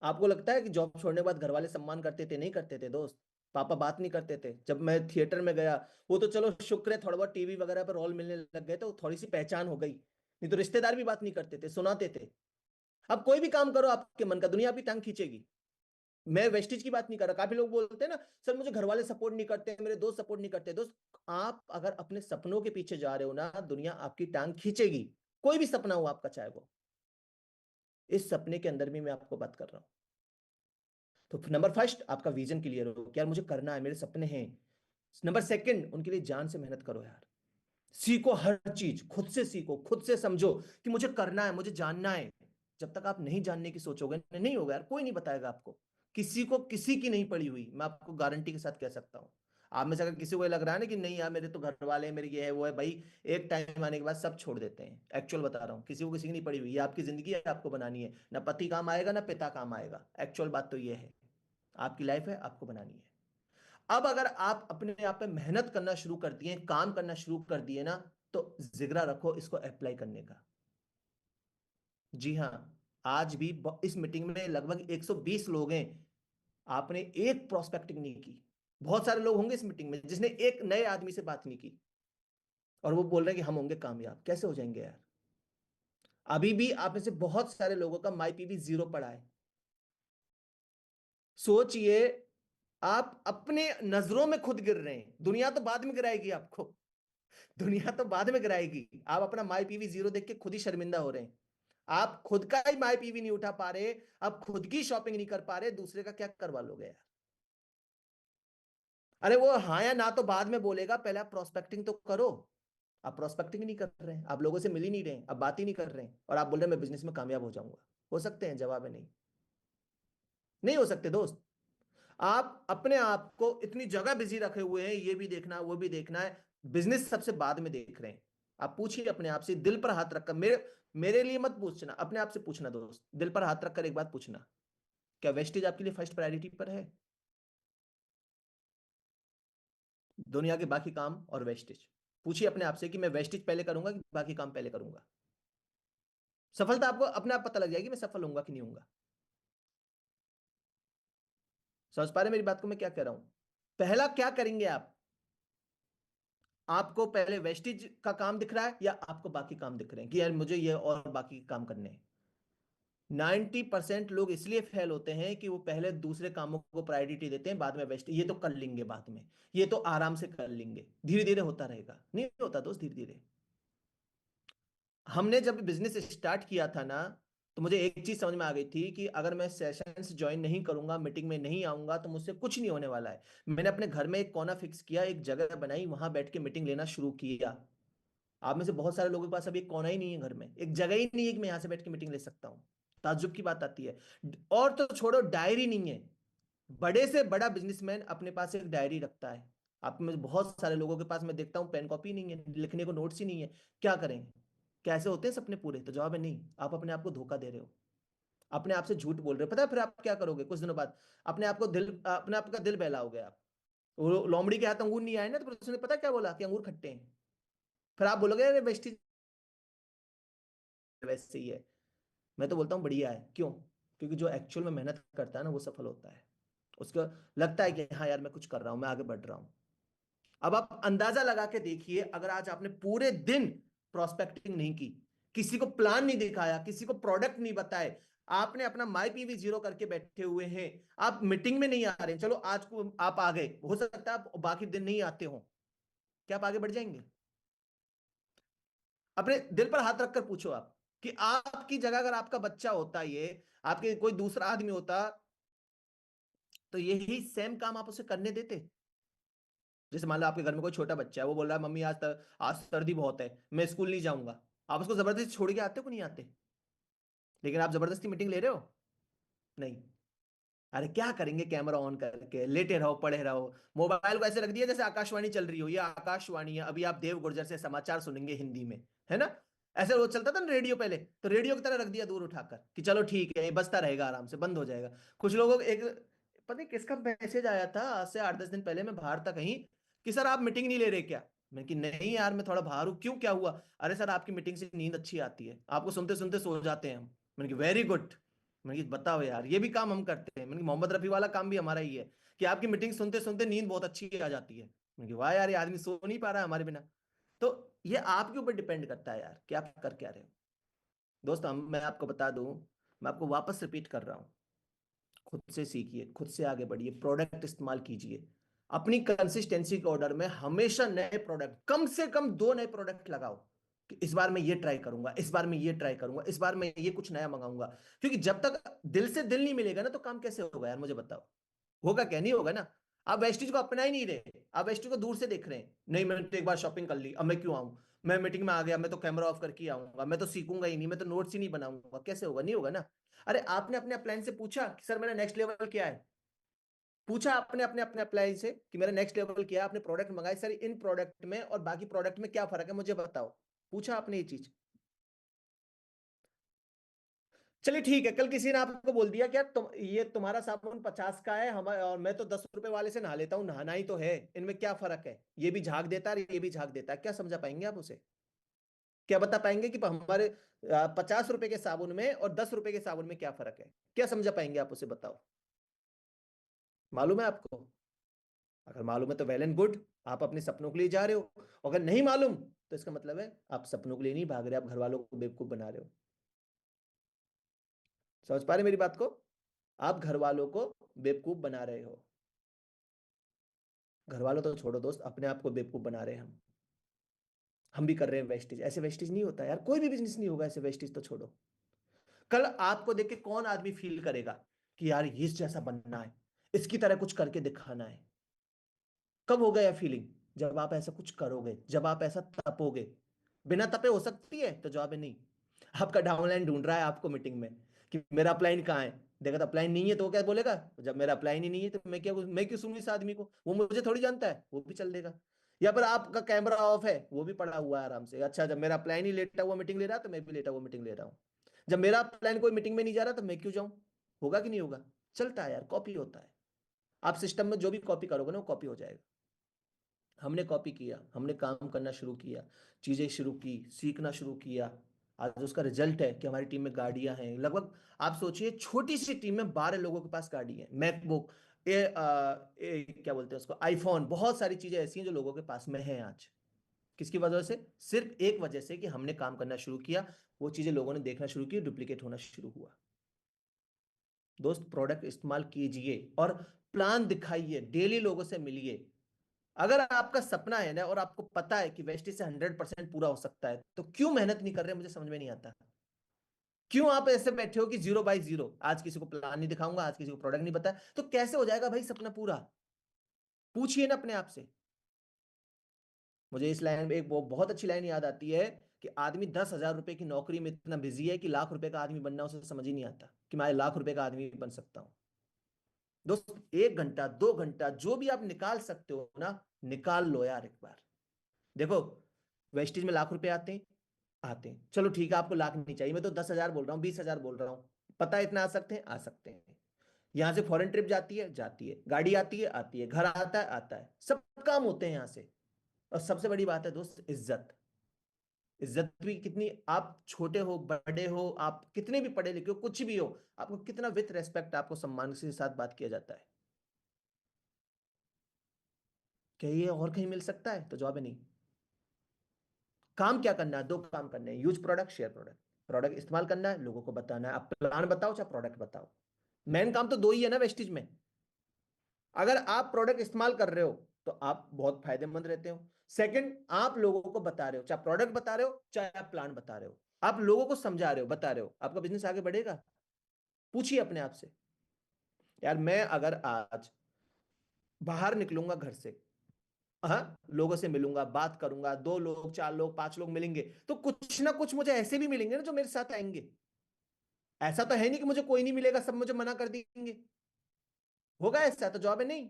आपको लगता है कि जॉब छोड़ने के बाद घर वाले सम्मान करते थे? नहीं करते थे दोस्त। पापा बात नहीं करते थे जब मैं थिएटर में गया। वो तो चलो शुक्र है, थोड़ा बहुत टीवी वगैरह पर रोल मिलने लग गए तो थोड़ी सी पहचान हो गई, नहीं तो रिश्तेदार भी बात नहीं करते थे, सुनाते थे। अब कोई भी काम करो आपके मन का, दुनिया आपकी टांग खींचेगी। मैं वेस्टिज की बात नहीं कर रहा। काफी लोग बोलते हैं ना, सर मुझे घर वाले सपोर्ट नहीं करते, मेरे दोस्त सपोर्ट नहीं करते। दोस्त, आप अगर अपने सपनों के पीछे जा रहे हो ना, दुनिया आपकी टांग खींचेगी। कोई भी सपना हो आपका, चाहे वो, इस सपने के अंदर भी मैं आपको बात कर रहा हूं। तो नंबर फर्स्ट, आपका विजन क्लियर हो कि यार मुझे करना है, मेरे सपने हैं। नंबर सेकंड, उनके लिए जान से मेहनत करो यार। सीखो हर चीज, खुद से सीखो, खुद से समझो कि मुझे करना है, मुझे जानना है। जब तक आप नहीं जानने की सोचोगे, नहीं होगा यार, कोई नहीं बताएगा आपको। किसी को किसी की नहीं पड़ी हुई, मैं आपको गारंटी के साथ कह सकता हूं। आप में से अगर किसी को ये लग रहा है ना कि नहीं यार मेरे तो घर वाले हैं, मेरे ये है वो है, भाई एक टाइम आने के बाद सब छोड़ देते हैं। एक्चुअल बता रहा हूँ, किसी को किसी की नहीं पड़ी हुई। ये आपकी जिंदगी है, आपको बनानी है। ना पति काम आएगा ना पिता काम आएगा। एक्चुअल बात तो ये है। आपकी लाइफ है, आपको बनानी है। अब अगर आप अपने आप पे मेहनत करना शुरू कर दिए, काम करना शुरू कर दिए ना, तो जिगरा रखो इसको अप्लाई करने का। जी हाँ, आज भी इस मीटिंग में लगभग 120 लोग हैं। आपने एक प्रोस्पेक्टिंग नहीं की। बहुत सारे लोग होंगे इस मीटिंग में जिसने एक नए आदमी से बात नहीं की, और वो बोल रहे हैं कि हम होंगे कामयाब। कैसे हो जाएंगे यार? अभी भी आप में से बहुत सारे लोगों का माई पीवी 0 पड़ा है। सोचिए, आप अपने नजरों में खुद गिर रहे हैं। दुनिया तो बाद में गिराएगी आपको। दुनिया तो बाद में गिराएगी। आप अपना माई पीवी 0 देख के खुद ही शर्मिंदा हो रहे हैं। आप खुद का ही माई पीवी नहीं उठा पा रहे, आप खुद की शॉपिंग नहीं कर पा रहे, दूसरे का क्या करवा लोगे यार? अरे वो हाँ या ना तो बाद में बोलेगा, पहले आप प्रोस्पेक्टिंग तो करो। आप प्रोस्पेक्टिंग नहीं कर रहे हैं, आप लोगों से मिल ही नहीं रहे हैं, आप बात ही नहीं कर रहे हैं, और आप बोल रहे हैं मैं बिजनेस में कामयाब हो जाऊंगा। हो सकते हैं? जवाब है नहीं। नहीं हो सकते दोस्त। आप अपने आप को इतनी जगह बिजी रखे हुए हैं, ये भी देखना है वो भी देखना है, बिजनेस सबसे बाद में देख रहे हैं। आप पूछिए अपने आप से, दिल पर हाथ रखकर, मेरे मेरे लिए मत पूछना, अपने आप से पूछना दोस्त, दिल पर हाथ रखकर एक बात पूछना, क्या वेस्टेज आपके लिए फर्स्ट प्रायोरिटी पर है? दुनिया के बाकी काम और वेस्टेज, पूछिए अपने आप से कि मैं वेस्टेज पहले करूंगा कि बाकी काम पहले करूंगा। सफलता आपको अपने आप पता लग जाएगी, मैं सफल होऊंगा कि नहीं होऊंगा। समझ पा रहे मेरी बात को मैं क्या कह रहा हूं? पहला क्या करेंगे आप? आपको पहले वेस्टेज का काम दिख रहा है या आपको बाकी काम दिख रहे हैं कि यार मुझे ये और बाकी काम करने हैं? 90% लोग इसलिए फेल होते हैं कि वो पहले दूसरे कामों को प्रायोरिटी देते हैं, बाद में वेस्ट, ये तो कर लेंगे बाद में, ये तो आराम से कर लेंगे, धीरे धीरे होता रहेगा। नहीं होता दोस्त धीरे धीरे। हमने जब बिजनेस स्टार्ट किया था ना, तो मुझे एक चीज समझ में आ गई थी कि अगर मैं सेशंस ज्वाइन नहीं करूंगा, मीटिंग में नहीं आऊंगा, तो मुझसे कुछ नहीं होने वाला है। मैंने अपने घर में एक कोना फिक्स किया, एक जगह बनाई, वहां बैठ के मीटिंग लेना शुरू किया। आप में से बहुत सारे लोगों के पास अभी एक कोना ही नहीं है घर में, एक जगह ही नहीं है कि मैं यहां से बैठ के मीटिंग ले सकता हूं। ताज्जुब की बात आती है। और तो छोड़ो, डायरी नहीं है। बड़े से बड़ा बिजनेसमैन अपने पास एक डायरी रखता है। आप में बहुत सारे लोगों के पास मैं देखता हूं पेन कॉपी नहीं है, लिखने को नोट्स ही नहीं है। क्या करें? कैसे होते हैं सपने पूरे? तो जवाब है नहीं। आप अपने आप को धोखा दे रहे हो, अपने आप से झूठ बोल रहे हो। पता है फिर आप क्या करोगे कुछ दिनों बाद? अपने आप का दिल बहलाओगे आप। वो लोमड़ी के हाथ अंगूर नहीं आए ना, तो फिर उसने पता क्या बोला कि अंगूर खट्टे हैं। फिर आप बोलोगे अरे वेस्टी वैसे ही है। मैं तो बोलता हूँ बढ़िया है। क्यों? क्योंकि जो एक्चुअल में मेहनत करता है ना, वो सफल होता है। उसको लगता है कि हाँ यार मैं कुछ कर रहा हूं, मैं आगे बढ़ रहा हूं। अब आप अंदाजा लगा के देखिए, अगर आज आपने पूरे दिन प्रोस्पेक्टिंग नहीं की, किसी को प्लान नहीं दिखाया, किसी को प्रोडक्ट नहीं बताए, आपने अपना माई पीवी 0 करके बैठे हुए हैं, आप मीटिंग में नहीं आ रहे हैं, चलो आज को आप आ गए, हो सकता है आप बाकी दिन नहीं आते हो, क्या आप आगे बढ़ जाएंगे? अपने दिल पर हाथ रखकर पूछो आप कि आपकी जगह अगर आपका बच्चा होता, ये आपके कोई दूसरा आदमी होता, तो यही सेम काम आप उसे करने देते? जैसे मान लो आपके घर में कोई छोटा बच्चा है, वो बोल रहा है मम्मी आज सर्दी बहुत है, मैं स्कूल नहीं जाऊंगा। आप उसको जबरदस्ती छोड़ के आते हो कि नहीं आते? लेकिन आप जबरदस्ती मीटिंग ले रहे हो? नहीं। अरे क्या करेंगे, कैमरा ऑन करके लेटे रहो, पड़े रहो, मोबाइल को ऐसे रख दिया जैसे आकाशवाणी चल रही हो। ये आकाशवाणी है, अभी आप देव गुर्जर से समाचार सुनेंगे हिंदी में, है ना? ऐसे रोज चलता था ना रेडियो पहले, तो रेडियो की तरह रख दिया दूर उठाकर कि चलो ठीक है, ये बजता रहेगा, आराम से बंद हो जाएगा। कुछ लोगों को एक, पता नहीं किसका मैसेज आया था आज से 8-10 दिन पहले, मैं बाहर था कहीं, कि सर आप मीटिंग नहीं ले रहे क्या? मैं कि नहीं यार, मैं थोड़ा बाहर हूँ। क्यों, क्या हुआ? अरे सर आपकी मीटिंग से नींद अच्छी आती है, आपको सुनते सुनते सो जाते हैं हम। मैंने कि वेरी गुड। मैंने कि बताओ यार, ये भी काम हम करते हैं। मैंने कि मोहम्मद रफी वाला काम भी हमारा ही है कि आपकी मीटिंग सुनते सुनते नींद बहुत अच्छी आ जाती है। मैंने कि वाह यार, ये आदमी सो नहीं पा रहा है हमारे बिना। तो ये आपके ऊपर डिपेंड करता है यार कि आप कर क्या रहे हो। दोस्त हम, मैं आपको बता दूं, मैं आपको वापस रिपीट कर रहा हूं, खुद से सीखिए, खुद से आगे बढ़िए, प्रोडक्ट इस्तेमाल कीजिए। अपनी कंसिस्टेंसी के ऑर्डर में हमेशा नए प्रोडक्ट, कम से कम 2 नए प्रोडक्ट लगाओ, कि इस बार मैं ये ट्राई करूंगा, इस बार मैं ये ट्राई करूंगा, इस बार मैं ये कुछ नया मंगाऊंगा। क्योंकि जब तक दिल से दिल नहीं मिलेगा ना, तो काम कैसे होगा यार, मुझे बताओ। होगा क्या? नहीं होगा ना। आप वेस्टिज को अपना ही नहीं रहे, आप वेस्टिज को दूर से देख रहे हैं, नहीं मैंने तो एक बार शॉपिंग कर ली, अब मैं क्यों आऊं? मैं मीटिंग में आ गया, मैं तो कैमरा ऑफ करके ही आऊंगा, मैं तो सीखूंगा ही नहीं, मैं तो नोट्स ही नहीं बनाऊंगा। कैसे होगा? नहीं होगा ना। अरे आपने अपने अपलाइन से पूछा कि सर मेरा नेक्स्ट लेवल क्या है? पूछा आपने अपने अपने अपलाइन से कि मेरा नेक्स्ट लेवल क्या है? आपने प्रोडक्ट मंगाए, सर इन प्रोडक्ट में और बाकी प्रोडक्ट में क्या फर्क है मुझे बताओ। पूछा आपने ये चीज? चलिए ठीक है, कल किसी ने आपको बोल दिया क्या ये तुम्हारा साबुन 50 का है, हम और मैं तो 10 रुपए वाले से नहा लेता हूँ, नहाना ही तो है, इनमें क्या फर्क है? ये भी झाग देता है, ये भी झाग देता है, क्या समझा पाएंगे आप उसे? क्या बता पाएंगे कि हमारे 50 रुपए के साबुन में और 10 रुपए के साबुन में क्या फर्क है? क्या समझा पाएंगे आप उसे? बताओ। मालूम है आपको? अगर मालूम है तो वेल एंड गुड, आप अपने सपनों के लिए जा रहे हो। अगर नहीं मालूम, तो इसका मतलब है आप सपनों के लिए नहीं भाग रहे, आप घर वालों को बेवकूफ बना रहे हो। समझ पा रहे मेरी बात को? आप घर वालों को बेवकूफ बना रहे हो। घर वालों तो छोड़ो दोस्त, अपने आप को बेवकूफ बना रहे हैं हम भी कर रहे हैं वेस्टेज। ऐसे वेस्टेज नहीं होता यार, कोई भी बिजनेस नहीं होगा ऐसे वेस्टेज, तो छोड़ो। कल आपको देख के कौन आदमी फील करेगा कि यार इस जैसा बनना है, इसकी तरह कुछ करके दिखाना है? कब होगा यह फीलिंग? जब आप ऐसा कुछ करोगे, जब आप ऐसा तपोगे। बिना तपे हो सकती है? तो जवाब है नहीं। आपका डाउनलाइन ढूंढ रहा है आपको मीटिंग में कि मेरा अपलाइन कहाँ है। देखा तो अपलाइन नहीं है, तो वो क्या बोलेगा? जब मेरा अपलाइन ही नहीं है तो मैं क्यों सुनूं इस आदमी को, वो मुझे थोड़ी जानता है, वो भी चल देगा। या फिर आपका कैमरा ऑफ है, वो भी पड़ा हुआ है आराम से, अच्छा जब मेरा प्लान ही लेटा हुआ मीटिंग ले रहा है, तो मैं भी लेटा हुआ मीटिंग ले रहा हूँ। जब मेरा प्लान कोई मीटिंग में नहीं जा रहा, तो मैं क्यों जाऊं? होगा कि नहीं होगा? चलता है यार, कॉपी होता है। आप सिस्टम में जो भी कॉपी करोगे ना, वो कॉपी हो जाएगा। हमने कॉपी किया, हमने काम करना शुरू किया, चीजें शुरू की, सीखना शुरू किया। आज उसका रिजल्ट है कि हमारी टीम में गाड़ियां हैं लगभग। आप सोचिए, छोटी सी टीम में 12 लोगों के पास गाड़ी है, मैकबुक, क्या बोलते हैं उसको, आईफोन, बहुत सारी चीजें ऐसी हैं जो लोगों के पास में है आज। किसकी वजह से? सिर्फ एक वजह से कि हमने काम करना शुरू किया, वो चीजें लोगों ने देखना शुरू की, डुप्लीकेट होना शुरू हुआ। दोस्त प्रोडक्ट इस्तेमाल कीजिए और प्लान दिखाइए, डेली लोगों से मिलिए। अगर आपका सपना है ना, और आपको पता है कि वेस्टी से 100% पूरा हो सकता है, तो क्यों मेहनत नहीं कर रहे? मुझे समझ में नहीं आता। क्यों आप ऐसे बैठे हो कि 0 बाई 0, आज किसी को प्लान नहीं दिखाऊंगा, आज किसी को प्रोडक्ट नहीं बताया, तो कैसे हो जाएगा भाई सपना पूरा? पूछिए ना अपने आप से। मुझे इस लाइन में एक वो बहुत अच्छी लाइन याद आती है कि आदमी 10,000 रुपए की नौकरी में इतना बिजी है कि लाख रुपए का आदमी बनना उसे समझ ही नहीं आता कि मैं लाख रुपए का आदमी बन सकता हूं। दोस्त 1 घंटा 2 घंटा जो भी आप निकाल सकते हो ना, निकाल लो यार एक बार। देखो, वेस्टेज में लाख रुपए आते हैं, आते हैं, चलो ठीक है, आपको लाख नहीं चाहिए, मैं तो 10,000 बोल रहा हूँ, 20,000 बोल रहा हूँ। पता है इतना आ सकते हैं? आ सकते हैं। यहां से फॉरेन ट्रिप जाती है, जाती है, गाड़ी आती है, आती है, घर आता है, आता है, सब काम होते हैं यहां से। और सबसे बड़ी बात है दोस्त, इज्जत। इज्जत भी कितनी, आप छोटे हो बड़े हो, आप कितने भी पढ़े लिखे हो, कुछ भी हो, आपको कितना विथ रेस्पेक्ट, आपको सम्मान के साथ बात किया जाता है। क्या ये और कहीं मिल सकता है? तो जवाब है नहीं। काम क्या करना है? 2 काम करने हैं, use product, share product. Product इस्तेमाल करना है, लोगों को बताना है, आप प्लान बताओ चाहे प्रोडक्ट बताओ। मेन काम तो दो ही है ना वेस्टिज में। अगर आप प्रोडक्ट इस्तेमाल कर रहे हो, तो आप बहुत फायदेमंद रहते हो। सेकंड, आप लोगों को बता रहे हो, चाहे प्रोडक्ट बता रहे हो चाहे आप प्लान बता रहे हो, आप लोगों को समझा रहे हो, बता रहे हो, आपका बिजनेस आगे बढ़ेगा। पूछिए अपने आप से। यार मैं अगर आज बाहर निकलूंगा घर से, हाँ, लोगों से मिलूंगा, बात करूंगा, 2 लोग 4 लोग 5 लोग मिलेंगे, तो कुछ ना कुछ मुझे ऐसे भी मिलेंगे ना जो मेरे साथ आएंगे। ऐसा तो है नहीं कि मुझे कोई नहीं मिलेगा, सब मुझे मना कर देंगे। होगा ऐसा? तो जवाब है नहीं।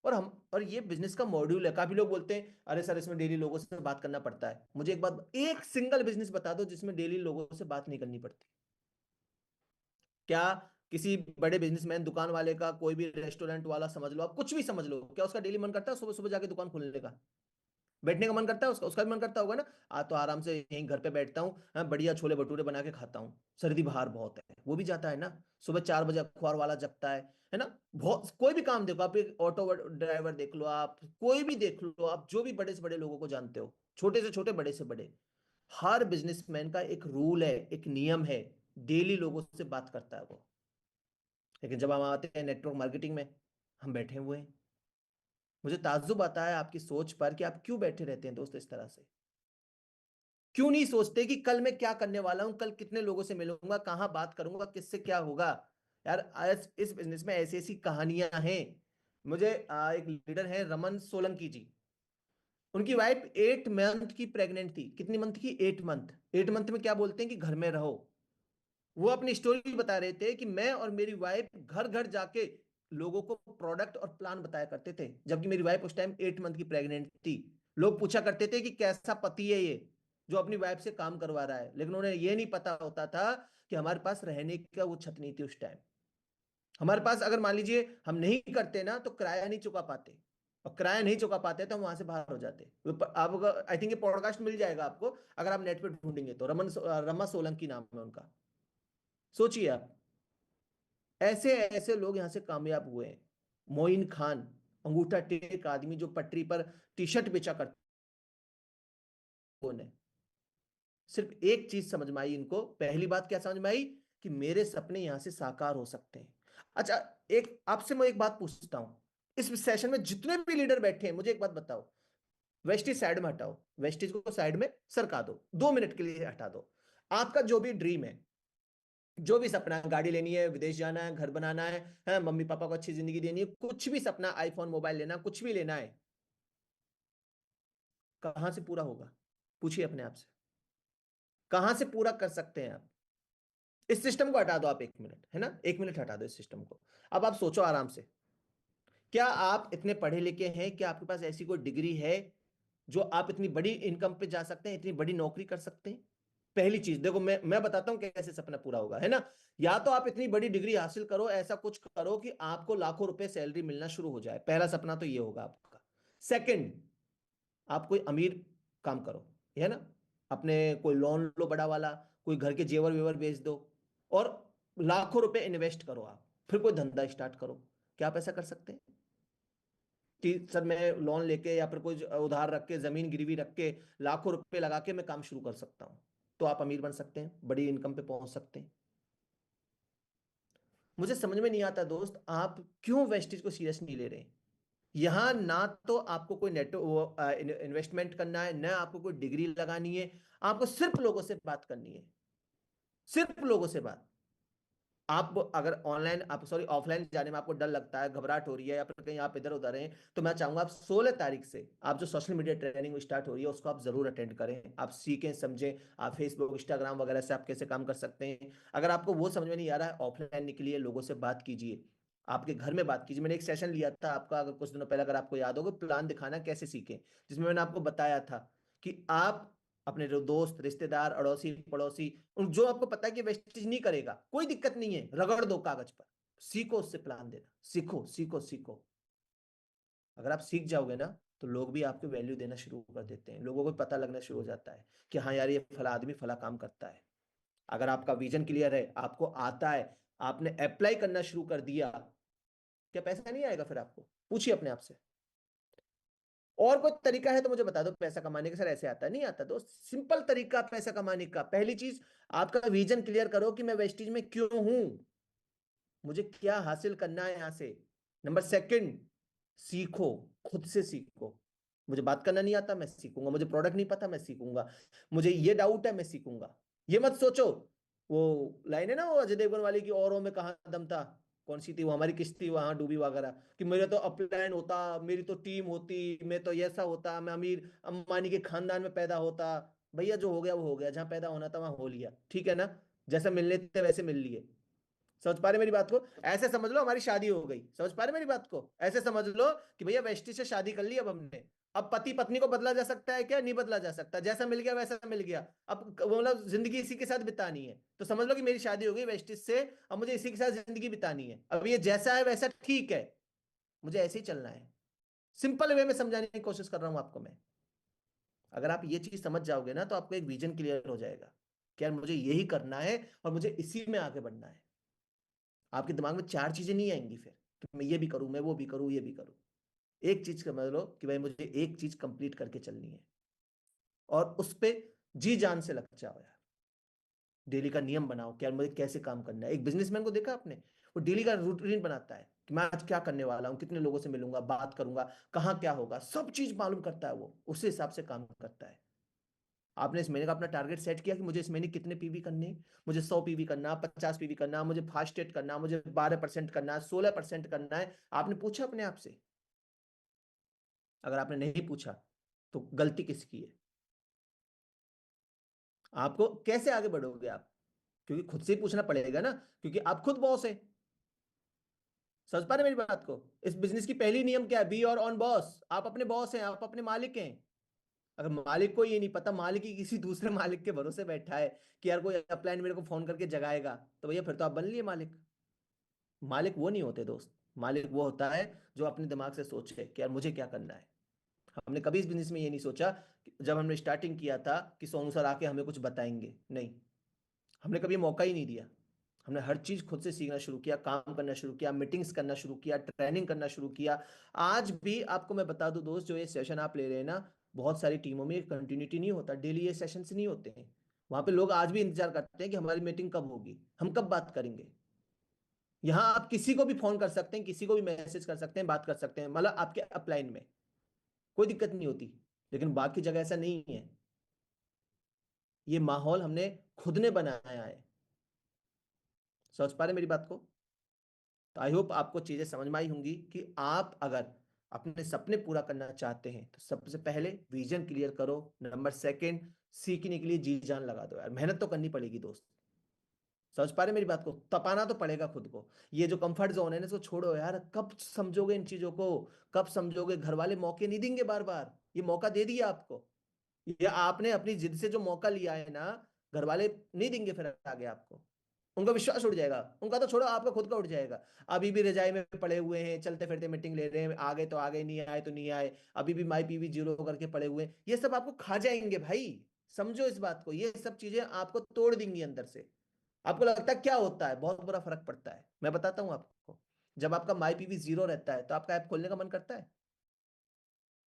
और ये बिजनेस का मॉड्यूल है। काफी लोग बोलते हैं अरे सर इसमें डेली लोगों से बात करना पड़ता है। मुझे एक बात, एक सिंगल बिजनेस बता दो जिसमें डेली लोगों से बात नहीं करनी पड़ती। क्या किसी बड़े बिजनेसमैन, दुकान वाले का, कोई भी रेस्टोरेंट वाला समझ लो आप, कुछ भी समझ लो, क्या उसका डेली मन करता है सुबह सुबह जाके दुकान खोलने का? बैठने का मन करता है उसका? उसका भी मन करता होगा ना। तो आराम से यहीं घर पे बैठता हूँ, हाँ, बढ़िया छोले भटूरे बना के खाता हूँ, सर्दी बाहर बहुत है, वो भी जाता है ना। सुबह 4 बजे अखबार वाला जगता है ना। बहुत, कोई भी काम देखो आप, एक ऑटो ड्राइवर देख लो आप, कोई भी देख लो आप, जो भी बड़े से बड़े लोगों को जानते हो, छोटे से छोटे बड़े से बड़े, हर बिजनेसमैन का एक रूल है, एक नियम है, डेली लोगों से बात करता है वो। लेकिन जब हम आते हैं नेटवर्क मार्केटिंग में, हम बैठे हुए हैं। मुझे ताज्जुब आता है आपकी सोच पर कि आप क्यों बैठे रहते हैं दोस्त इस तरह से। क्यों नहीं सोचते कि कल मैं क्या करने वाला हूं, कल कितने लोगों से मिलूंगा, कहां बात करूंगा, किससे क्या होगा। यार आज इस बिजनेस में ऐसी ऐसी कहानियां हैं। मुझे एक लीडर है रमन सोलंकी जी। उनकी वाइफ 8 मंथ की प्रेग्नेंट थी। कितनी मंथ की? 8 मंथ। 8 मंथ में क्या बोलते हैं कि घर में रहो। वो अपनी स्टोरी बता रहे थे कि मैं और मेरी वाइफ घर घर जाके लोगों को प्रोडक्ट और प्लान बताया करते थे, जबकि मेरी वाइफ उस टाइम 8 मंथ की प्रेग्नेंट थी। लोग पूछा करते थे कि कैसा पति है ये जो अपनी वाइफ से काम करवा रहा है, लेकिन उन्हें यह नहीं पता होता था कि हमारे पास रहने का वो छत नहीं थी उस टाइम। हमारे पास अगर मान लीजिए हम नहीं करते ना तो किराया नहीं चुका पाते, और किराया नहीं चुका पाते तो हम वहां से बाहर हो जाते। आप, आई थिंक ये पॉडकास्ट मिल जाएगा आपको अगर आप नेट पे ढूंढेंगे तो, रमा सोलंकी नाम है उनका। सोचिए आप, ऐसे ऐसे लोग यहां से कामयाब हुए हैं। मोइन खान, अंगूठा टेक आदमी जो पटरी पर टी शर्ट बेचा करते, कौन है? सिर्फ एक चीज समझ में आई इनको। पहली बात क्या समझ में आई? कि मेरे सपने यहां से साकार हो सकते हैं। अच्छा, एक आपसे मैं एक बात पूछता हूं, इस सेशन में जितने भी लीडर बैठे हैं मुझे एक बात बताओ, वेस्टेज साइड में हटाओ, वेस्टेज को साइड में सरका दो, 2 मिनट के लिए हटा दो। आपका जो भी ड्रीम है, जो भी सपना है, गाड़ी लेनी है, विदेश जाना है, घर बनाना है, मम्मी पापा को अच्छी जिंदगी देनी है, कुछ भी सपना, आईफोन मोबाइल लेना, कुछ भी लेना है, कहां से पूरा होगा? पूछिए अपने आप से, कहां से पूरा कर सकते हैं आप? इस सिस्टम को हटा दो आप 1 मिनट, है ना, 1 मिनट हटा दो इस सिस्टम को। अब आप सोचो आराम से, क्या आप इतने पढ़े लिखे हैं? क्या आपके पास ऐसी कोई डिग्री है जो आप इतनी बड़ी इनकम पे जा सकते हैं, इतनी बड़ी नौकरी कर सकते हैं? पहली चीज देखो, मैं बताता हूं कैसे सपना पूरा होगा, है ना। या तो आप इतनी बड़ी डिग्री हासिल करो, ऐसा कुछ करो कि आपको लाखों रुपए सैलरी मिलना शुरू हो जाए, पहला सपना तो ये होगा आपका। सेकंड, आप कोई अमीर काम करो, है ना, अपने कोई लोन लो बड़ा वाला, कोई घर के जेवर वेवर बेच दो, और लाखों रुपए इन्वेस्ट करो आप, फिर कोई धंधा स्टार्ट करो। क्या आप ऐसा कर सकते हैं कि सर मैं लोन लेके या फिर कोई उधार रख के, जमीन गिरवी रख के, लाखों रुपए लगा के मैं काम शुरू कर सकता हूं? तो आप अमीर बन सकते हैं, बड़ी इनकम पे पहुंच सकते हैं। मुझे समझ में नहीं आता दोस्त, आप क्यों वेस्टेज को सीरियस नहीं ले रहे? यहां ना तो आपको कोई नेट इन्वेस्टमेंट करना है, ना आपको कोई डिग्री लगानी है, आपको सिर्फ लोगों से बात करनी है, सिर्फ लोगों से बात। आप अगर ऑनलाइन, आप सॉरी ऑफलाइन जाने में आपको डर लगता है, घबराहट हो रही है, या फिर कहीं आप इधर उधर हैं, तो मैं चाहूंगा आप 16 तारीख से आप जो सोशल मीडिया ट्रेनिंग स्टार्ट हो रही है उसको आप जरूर अटेंड करें, आप सीखें समझें, आप फेसबुक इंस्टाग्राम वगैरह से आप कैसे काम कर सकते हैं। अगर आपको वो समझ में नहीं आ रहा है, ऑफलाइन निकलिए, लोगों से बात कीजिए, आपके घर में बात कीजिए। मैंने एक सेशन लिया था आपका, अगर कुछ दिनों पहले, अगर आपको याद होगा, प्लान दिखाना कैसे सीखें, जिसमें मैंने आपको बताया था कि आप अपने जो दोस्त, रिश्तेदार, अड़ोसी पड़ोसी, और जो आपको पता है कि वेस्टेज नहीं करेगा, कोई दिक्कत नहीं है, रगड़ दो कागज पर, सीखो उससे प्लान देना, सीखो सीखो सीखो। अगर आप सीख जाओगे ना तो लोग भी आपको वैल्यू देना शुरू कर देते हैं, लोगों को पता लगना शुरू हो जाता है कि हाँ यार, ये फला आदमी फला काम करता है। अगर आपका विजन क्लियर है, आपको आता है, आपने अप्लाई करना शुरू कर दिया, क्या पैसा नहीं आएगा फिर आपको? पूछिए अपने आप से। और कोई तरीका है तो मुझे बता दो पैसा कमाने का। सर ऐसे आता है, नहीं आता दोस्त, सिंपल तरीका पैसा कमाने का। पहली चीज, आपका विजन क्लियर करो कि मैं वेस्टीज में क्यों हूं, मुझे क्या हासिल करना है यहां से। नंबर सेकंड, सीखो, खुद से सीखो। मुझे बात करना नहीं आता, मैं सीखूंगा। मुझे प्रोडक्ट नहीं पता, मैं सीखूंगा। मुझे ये डाउट है, मैं सीखूंगा। ये मत सोचो, वो लाइन है ना वो अजय देवगन वाली की, औरों में कहाँ दम था, कौन सी थी वो, हमारी किश्ती वहां डूबी वगैरह, कि मेरे तो अपलाइन होता, मेरी तो टीम होती, मैं तो ऐसा होता, मैं अमीर अंबानी के खानदान में पैदा होता। भैया जो हो गया वो हो गया, जहां पैदा होना था वहां हो लिया, ठीक है ना, जैसा मिलने थे वैसे मिल लिए। समझ पा रहे मेरी बात को? ऐसे समझ लो हमारी शादी हो गई, समझ पा रहे मेरी बात को? ऐसे समझ लो कि भैया वेस्टी से शादी कर ली अब हमने। अब पति पत्नी को बदला जा सकता है क्या? नहीं बदला जा सकता, जैसा मिल गया वैसा मिल गया। अब मतलब जिंदगी इसी के साथ बितानी है, तो समझ लो कि मेरी शादी हो गई वेस्टिज से, अब मुझे इसी के साथ जिंदगी बितानी है। अब ये जैसा है वैसा ठीक है, मुझे ऐसे ही चलना है। सिंपल वे में समझाने की कोशिश कर रहा हूं आपको मैं। अगर आप ये चीज समझ जाओगे ना, तो आपको एक विजन क्लियर हो जाएगा कि यार मुझे यही करना है और मुझे इसी में आगे बढ़ना है। आपके दिमाग में चार चीजें नहीं आएंगी फिर कि मैं ये भी करूं, मैं वो भी करूं, ये भी करूं। एक चीज समझ लो कि भाई मुझे एक चीज कंप्लीट करके चलनी है, और उस पे जी जान से लग जाओ यार। डेली का नियम बनाओ कि यार मुझे कैसे काम करना है। एक बिजनेसमैन को देखा आपने, वो डेली का रूटीन बनाता है कि मैं आज क्या करने वाला हूँ, कितने लोगों से मिलूंगा, बात करूंगा, कहाँ क्या होगा, सब चीज मालूम करता है वो, उसी हिसाब से काम करता है। आपने इस महीने का अपना टारगेट सेट किया कि मुझे इस महीने कितने पीवी करने हैं? मुझे 100 पीवी करना, 50 पीवी करना, मुझे फास्ट रेट करना, मुझे 12% करना है, 16% करना है। आपने पूछा अपने आप से? अगर आपने नहीं पूछा तो गलती किसकी है? आपको कैसे आगे बढ़ोगे आप? क्योंकि खुद से ही पूछना पड़ेगा ना, क्योंकि आप खुद बॉस है। समझ पा रहे मेरी बात को? इस बिजनेस की पहली नियम क्या है? बी और ऑन बॉस। आप अपने बॉस हैं, आप अपने मालिक हैं। अगर मालिक को ये नहीं पता, मालिक ही किसी दूसरे मालिक के भरोसे बैठा है कि यार कोई अपलाइन मेरे को फोन करके जगाएगा, तो भैया फिर तो आप बन लिए मालिक। मालिक वो नहीं होते दोस्त। मालिक वो होता है जो अपने दिमाग से सोचे कि यार मुझे क्या करना है। हमने कभी इस बिजनेस में ये नहीं सोचा जब हमने स्टार्टिंग किया था कि सोनू सर आके हमें कुछ बताएंगे, नहीं। हमने कभी मौका ही नहीं दिया। हमने हर चीज खुद से सीखना शुरू किया, काम करना शुरू किया, मीटिंग्स करना शुरू किया, ट्रेनिंग करना शुरू किया। आज भी आपको मैं बता दूं दोस्त, जो ये सेशन आप ले रहे हैं ना, बहुत सारी टीमों में कंटिन्यूटी नहीं होता, डेली ये सेशंस नहीं होते हैं। वहां पे लोग आज भी इंतजार करते हैं कि हमारी मीटिंग कब होगी, हम कब बात करेंगे। यहाँ आप किसी को भी फोन कर सकते हैं, किसी को भी मैसेज कर सकते हैं, बात कर सकते हैं, मतलब आपके अपलाइन में कोई दिक्कत नहीं होती। लेकिन बाकी जगह ऐसा नहीं है। ये माहौल हमने खुद ने बनाया है। समझ पा रहे मेरी बात को? तो आई होप आपको चीजें समझ में आई होंगी कि आप अगर अपने सपने पूरा करना चाहते हैं तो सबसे पहले विजन क्लियर करो। नंबर सेकंड, सीखने के लिए जी जान लगा दो यार, मेहनत तो करनी पड़ेगी दोस्त। समझ पा रहे मेरी बात को? तपाना तो पड़ेगा खुद को। ये जो कंफर्ट जोन है ना, इसको छोड़ो यार। कब समझोगे इन चीजों को? कब समझोगे? घर वाले मौके नहीं देंगे बार बार, ये मौका दे दिया आपको। ये आपने अपनी जिद से जो मौका लिया है ना, घर वाले नहीं देंगे फिर आगे आपको। उनका विश्वास उठ जाएगा, उनका तो छोड़ो, आपका खुद का उठ जाएगा। अभी भी रजाई में पड़े हुए हैं, चलते फिरते मीटिंग ले रहे हैं, आ गए तो आ गए, नहीं आए तो नहीं आए, अभी भी माई पीवी जीरो करके पड़े हुए हैं। ये सब आपको खा जाएंगे भाई। समझो इस बात को, ये सब चीजें आपको तोड़ देंगी अंदर से। आपको लगता है क्या होता है? बहुत बुरा फर्क पड़ता है, मैं बताता हूं आपको। जब आपका माई पीवी जीरो रहता है तो आपका ऐप खोलने का मन करता है?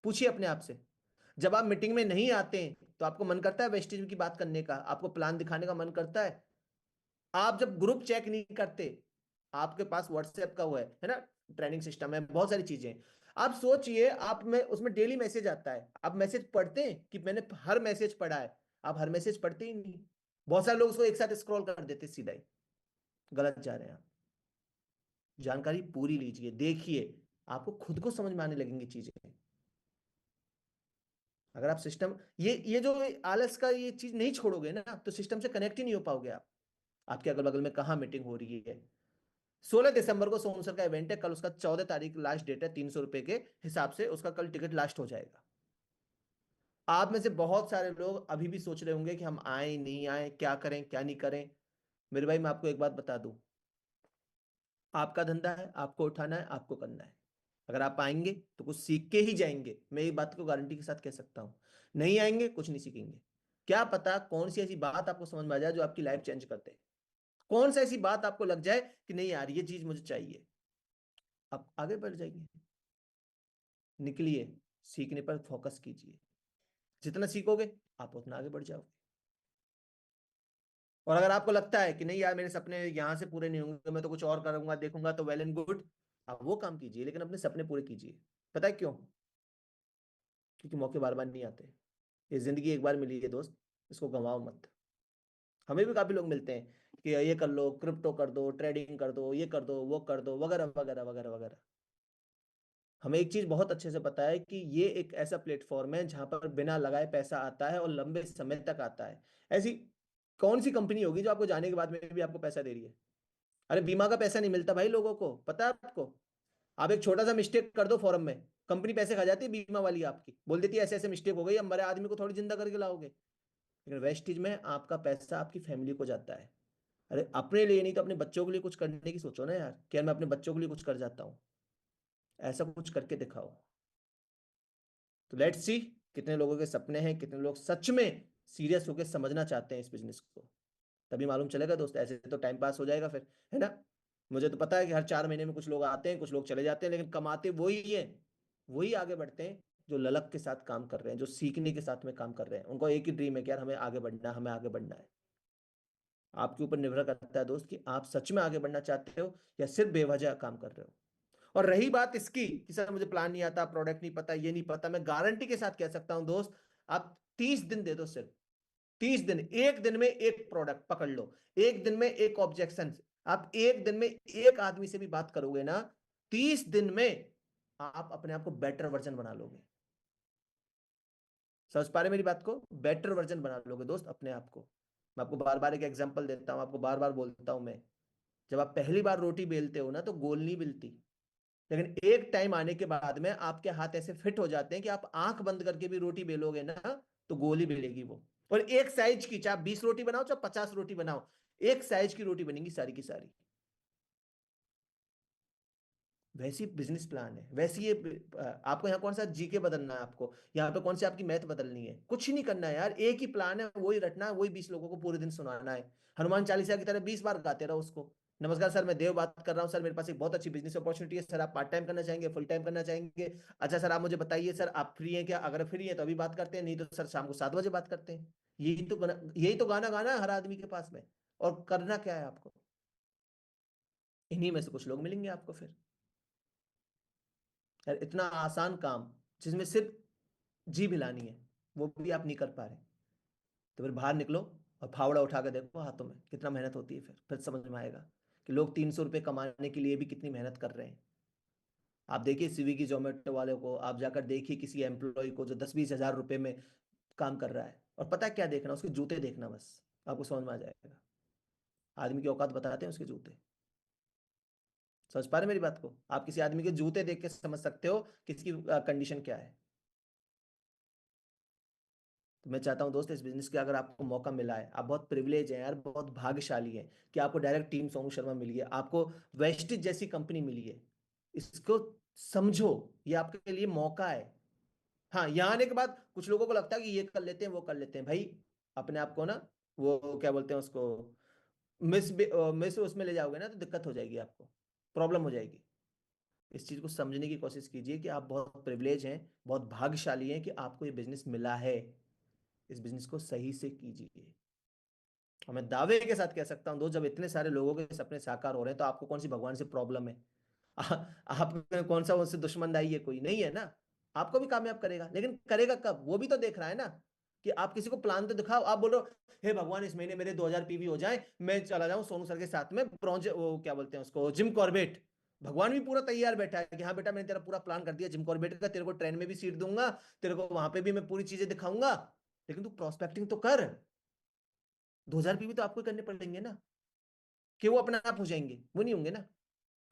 पूछिए अपने आप से। जब आप मीटिंग में नहीं आते हैं तो आपको मन करता है वेस्टेज की बात करने का, आपको प्लान दिखाने का मन करता है? आप जब ग्रुप चेक नहीं करते, आपके पास व्हाट्सएप का वो है ना, ट्रेनिंग सिस्टम है, बहुत सारी चीजें हैं। आप सोचिए, आप में उसमें डेली मैसेज आता है, आप मैसेज पढ़ते हैं कि मैंने हर मैसेज पढ़ा है? आप हर मैसेज पढ़ते ही नहीं। बहुत सारे लोग उसको एक साथ स्क्रॉल कर देते सीधा ही। गलत जा रहे हैं आप। जानकारी पूरी लीजिए, देखिए, आपको खुद को समझ में आने लगेंगी चीजें। अगर आप सिस्टम, ये जो आलस का ये चीज नहीं छोड़ोगे ना, तो सिस्टम से कनेक्ट ही नहीं हो पाओगे आप। आपके अगल बगल में कहाँ मीटिंग हो रही है? 16 दिसंबर को सोनू सर का इवेंट है, कल उसका 14 तारीख लास्ट डेट है, 300 रुपए के हिसाब से उसका कल टिकट लास्ट हो जाएगा। आप में से बहुत सारे लोग अभी भी सोच रहे होंगे कि हम आए नहीं आए, क्या करें क्या नहीं करें। मेरे भाई मैं आपको एक बात बता दूं, आपका धंधा है, आपको उठाना है, आपको करना है। अगर आप आएंगे तो कुछ सीख के ही जाएंगे, मैं ये बात को गारंटी के साथ कह सकता हूं। नहीं आएंगे, कुछ नहीं सीखेंगे। क्या पता कौन सी ऐसी बात आपको समझ में आ जाए जो आपकी लाइफ चेंज कर दे। कौन सा ऐसी बात आपको लग जाए कि नहीं यार ये चीज मुझे चाहिए। आप आगे बढ़ जाइए, निकलिए, सीखने पर फोकस कीजिए। जितना सीखोगे आप उतना आगे बढ़ जाओगे। और अगर आपको लगता है कि नहीं यार मेरे सपने यहां से पूरे नहीं होंगे, मैं तो कुछ और करूंगा देखूंगा, तो वेल एंड गुड, आप वो काम कीजिए, लेकिन अपने सपने पूरे कीजिए। पता है क्यों? क्योंकि मौके बार बार नहीं आते। ये जिंदगी एक बार मिली है दोस्त, इसको गंवाओ मत। हमें भी काफी लोग मिलते हैं कि ये कर लो, क्रिप्टो कर दो, ट्रेडिंग कर दो, ये कर दो, वो कर दो, वगैरह वगैरह वगैरह वगैरह। हमें एक चीज बहुत अच्छे से पता है कि ये एक ऐसा प्लेटफॉर्म है जहां पर बिना लगाए पैसा आता है और लंबे समय तक आता है। ऐसी कौन सी कंपनी होगी जो आपको जाने के बाद में भी आपको पैसा दे रही है? अरे बीमा का पैसा नहीं मिलता भाई लोगों को, पता है आपको? आप एक छोटा सा मिस्टेक कर दो फॉर्म में, कंपनी पैसे खा जाती है बीमा वाली, आपकी बोल देती है ऐसे ऐसे मिस्टेक हो गई, अब मरे आदमी को थोड़ी जिंदा करके लाओगे। लेकिन वेस्टिज में आपका पैसा आपकी फैमिली को जाता है। अरे अपने लिए नहीं तो अपने बच्चों के लिए कुछ करने की सोचो ना यार, कि यार मैं अपने बच्चों के लिए कुछ कर जाता हूँ। ऐसा कुछ करके दिखाओ। तो लेट्स सी कितने लोगों के सपने हैं, कितने लोग सच में सीरियस होकर समझना चाहते हैं इस बिजनेस को। तभी मालूम चलेगा दोस्त, ऐसे तो टाइम पास हो जाएगा फिर, है ना? मुझे तो पता है कि हर 4 महीने में कुछ लोग आते हैं, कुछ लोग चले जाते हैं, लेकिन कमाते वही है, वही आगे बढ़ते हैं जो ललक के साथ काम कर रहे हैं, जो सीखने के साथ में काम कर रहे हैं। उनको एक ही ड्रीम है कि यार हमें आगे बढ़ना है, हमें आगे बढ़ना है। आपके ऊपर निर्भर करता है दोस्त कि आप सच में आगे बढ़ना चाहते हो या सिर्फ बेवजह काम कर रहे हो। और रही बात इसकी कि सर मुझे प्लान नहीं आता, प्रोडक्ट नहीं पता, ये नहीं पता, मैं गारंटी के साथ कह सकता हूं दोस्त, आप 30 दिन दे दो सिर्फ। 30 दिन, एक दिन में एक प्रोडक्ट पकड़ लो, एक दिन में एक ऑब्जेक्शन, आप एक दिन में एक आदमी से भी बात करोगे ना, 30 दिन में आप अपने आप को बेटर वर्जन बना लोगे। समझ पा रहे मेरी बात को? बेटर वर्जन बना लोगे दोस्त अपने आप को। मैं आपको बार बार एक एग्जांपल देता हूं, आपको बार बार बोलता हूं मैं। जब आप पहली बार रोटी बेलते हो ना तो गोल नहीं बिलती, लेकिन एक टाइम आने के बाद में आपके हाथ ऐसे फिट हो जाते हैं कि आप आंख बंद करके भी रोटी बेलोगे ना तो गोल ही बेलेगी वो। और एक साइज की, चाहे 20 रोटी बनाओ चाहे 50 रोटी बनाओ, एक साइज की रोटी बनेगी सारी की सारी। वैसी बिजनेस प्लान है, वैसी ये आपको यहाँ कौन सा जीके बदलना है, आपको यहाँ पे कौन सी आपकी मैथ बदलनी है? कुछ ही नहीं करना है यार, एक ही प्लान है, वही रटना है, वही 20 लोगों को पूरे दिन सुनाना है। हनुमान चालीसा की तरह 20 बार गाते रहो उसको। नमस्कार सर, मैं देव बात कर रहा हूँ सर, मेरे पास एक बहुत अच्छी बिजनेस अपॉर्चुनिटी है सर, आप पार्ट टाइम करना चाहेंगे, फुल टाइम करना चाहेंगे? अच्छा सर आप मुझे बताइए सर, आप फ्री हैं क्या? अगर फ्री है तो अभी बात करते हैं, नहीं तो सर शाम को 7 बजे बात करते हैं। यही तो गाना गाना है हर आदमी के पास में। और करना क्या है आपको? इन्हीं में से कुछ लोग मिलेंगे आपको फिर। यार इतना आसान काम जिसमें सिर्फ जी हिलानी है, वो भी आप नहीं कर पा रहे, तो फिर बाहर निकलो और फावड़ा उठा के देखो हाथों में कितना मेहनत होती है, फिर समझ में आएगा कि लोग 300 रुपये कमाने के लिए भी कितनी मेहनत कर रहे हैं। आप देखिए स्विगी जोमेटो वाले को, आप जाकर देखिए किसी एम्प्लॉय को जो 10-20 हज़ार रुपये में काम कर रहा है, और पता है क्या देखना, उसके जूते देखना, बस आपको समझ में आ जाएगा। आदमी की औकात बताते हैं उसके जूते। समझ पा रहे मेरी बात को? आप किसी आदमी के जूते देख के समझ सकते हो कि इसकी कंडीशन क्या है। तो मैं चाहता हूं दोस्त इस बिजनेस के अगर आपको मौका मिला है, आप बहुत प्रिविलेज हैं यार, बहुत भाग्यशाली हैं कि आपको डायरेक्ट टीम सोनू शर्मा मिली है, आपको वेस्टिज जैसी कंपनी मिली है। इसको समझो, ये आपके लिए मौका है। हाँ, यहाँ आने के बाद कुछ लोगों को लगता है कि ये कर लेते हैं वो कर लेते हैं, भाई अपने आप को ना, वो क्या बोलते हैं उसको, मिस मिस उसमें ले जाओगे ना तो दिक्कत हो जाएगी, आपको प्रॉब्लम हो जाएगी। इस चीज को समझने की कोशिश कीजिए कि आप बहुत प्रिविलेज हैं, बहुत भाग्यशाली हैं कि आपको ये बिजनेस मिला है। इस बिजनेस को सही से कीजिए। और मैं दावे के साथ कह सकता हूं दोस्त, जब इतने सारे लोगों के सपने साकार हो रहे हैं तो आपको कौन सी भगवान से प्रॉब्लम है? आप में कौन सा उससे दुश्मनदाई है? कोई नहीं है ना। आपको भी कामयाब करेगा, लेकिन करेगा कब वो भी तो देख रहा है ना। कि आप किसी को प्लान तो दिखाओ, आप बोल रहे हो हे भगवान इस महीने मेरे 2000 पीवी हो जाए, मैं चला जाऊं सोनू सर के साथ में ब्रॉन्ज, वो क्या बोलते हैं उसको, जिम कॉर्बेट। भगवान भी पूरा तैयार बैठा है कि हाँ बेटा मैंने तेरा पूरा प्लान कर दिया जिम कॉर्बेट का, तेरे को ट्रेन में भी सीट दूंगा, तेरे को वहां पे भी मैं पूरी चीजें दिखाऊंगा। लेकिन तू प्रोस्पेक्टिंग तो कर। 2000 पीवी तो आपको करने पड़ेंगे ना, कि वो अपने आप हो जाएंगे? वो नहीं होंगे ना।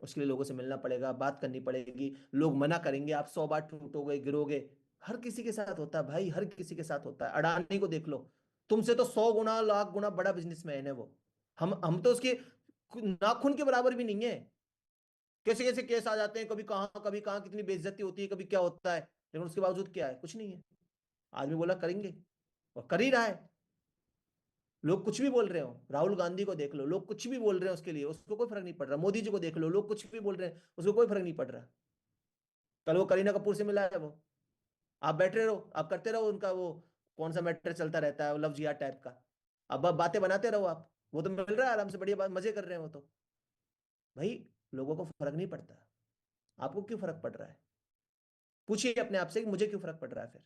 उसके लिए लोगों से मिलना पड़ेगा, बात करनी पड़ेगी, लोग मना करेंगे, आप 100 बार टूटोगे गिरोगे। हर किसी के साथ होता है भाई, हर किसी के साथ होता है। अडानी को देख लो, तुमसे तो 100 गुना 1,00,000 गुना बड़ा बिजनेसमैन है वो। हम तो उसके नाखून के बराबर भी नहीं है। कैसे कैसे केस आ जाते हैं, कभी कहाँ कितनी बेइज्जती होती है, कभी क्या होता है, लेकिन उसके बावजूद क्या है? कुछ नहीं है। आदमी बोला करेंगे, और कर ही रहा है। लोग कुछ भी बोल रहे हो, राहुल गांधी को देख लो, लोग कुछ भी बोल रहे हैं उसके लिए, उसको कोई फर्क नहीं पड़ रहा। मोदी जी को देख लो, लोग कुछ भी बोल रहे हैं, उसको कोई फर्क नहीं पड़ रहा। कल वो करीना कपूर से मिला है वो, आप बैठे रहो, आप करते रहो उनका वो कौन सा मैटर चलता रहता है, वो लव जिहाद टाइप का। अब आप बातें बनाते रहो आप, वो तो मिल रहा है आराम से, बढ़िया बात, मजे कर रहे हैं वो तो। भाई लोगों को फर्क नहीं पड़ता, आपको क्यों फर्क पड़ रहा है? पूछिए अपने आप से कि मुझे क्यों फर्क पड़ रहा है फिर,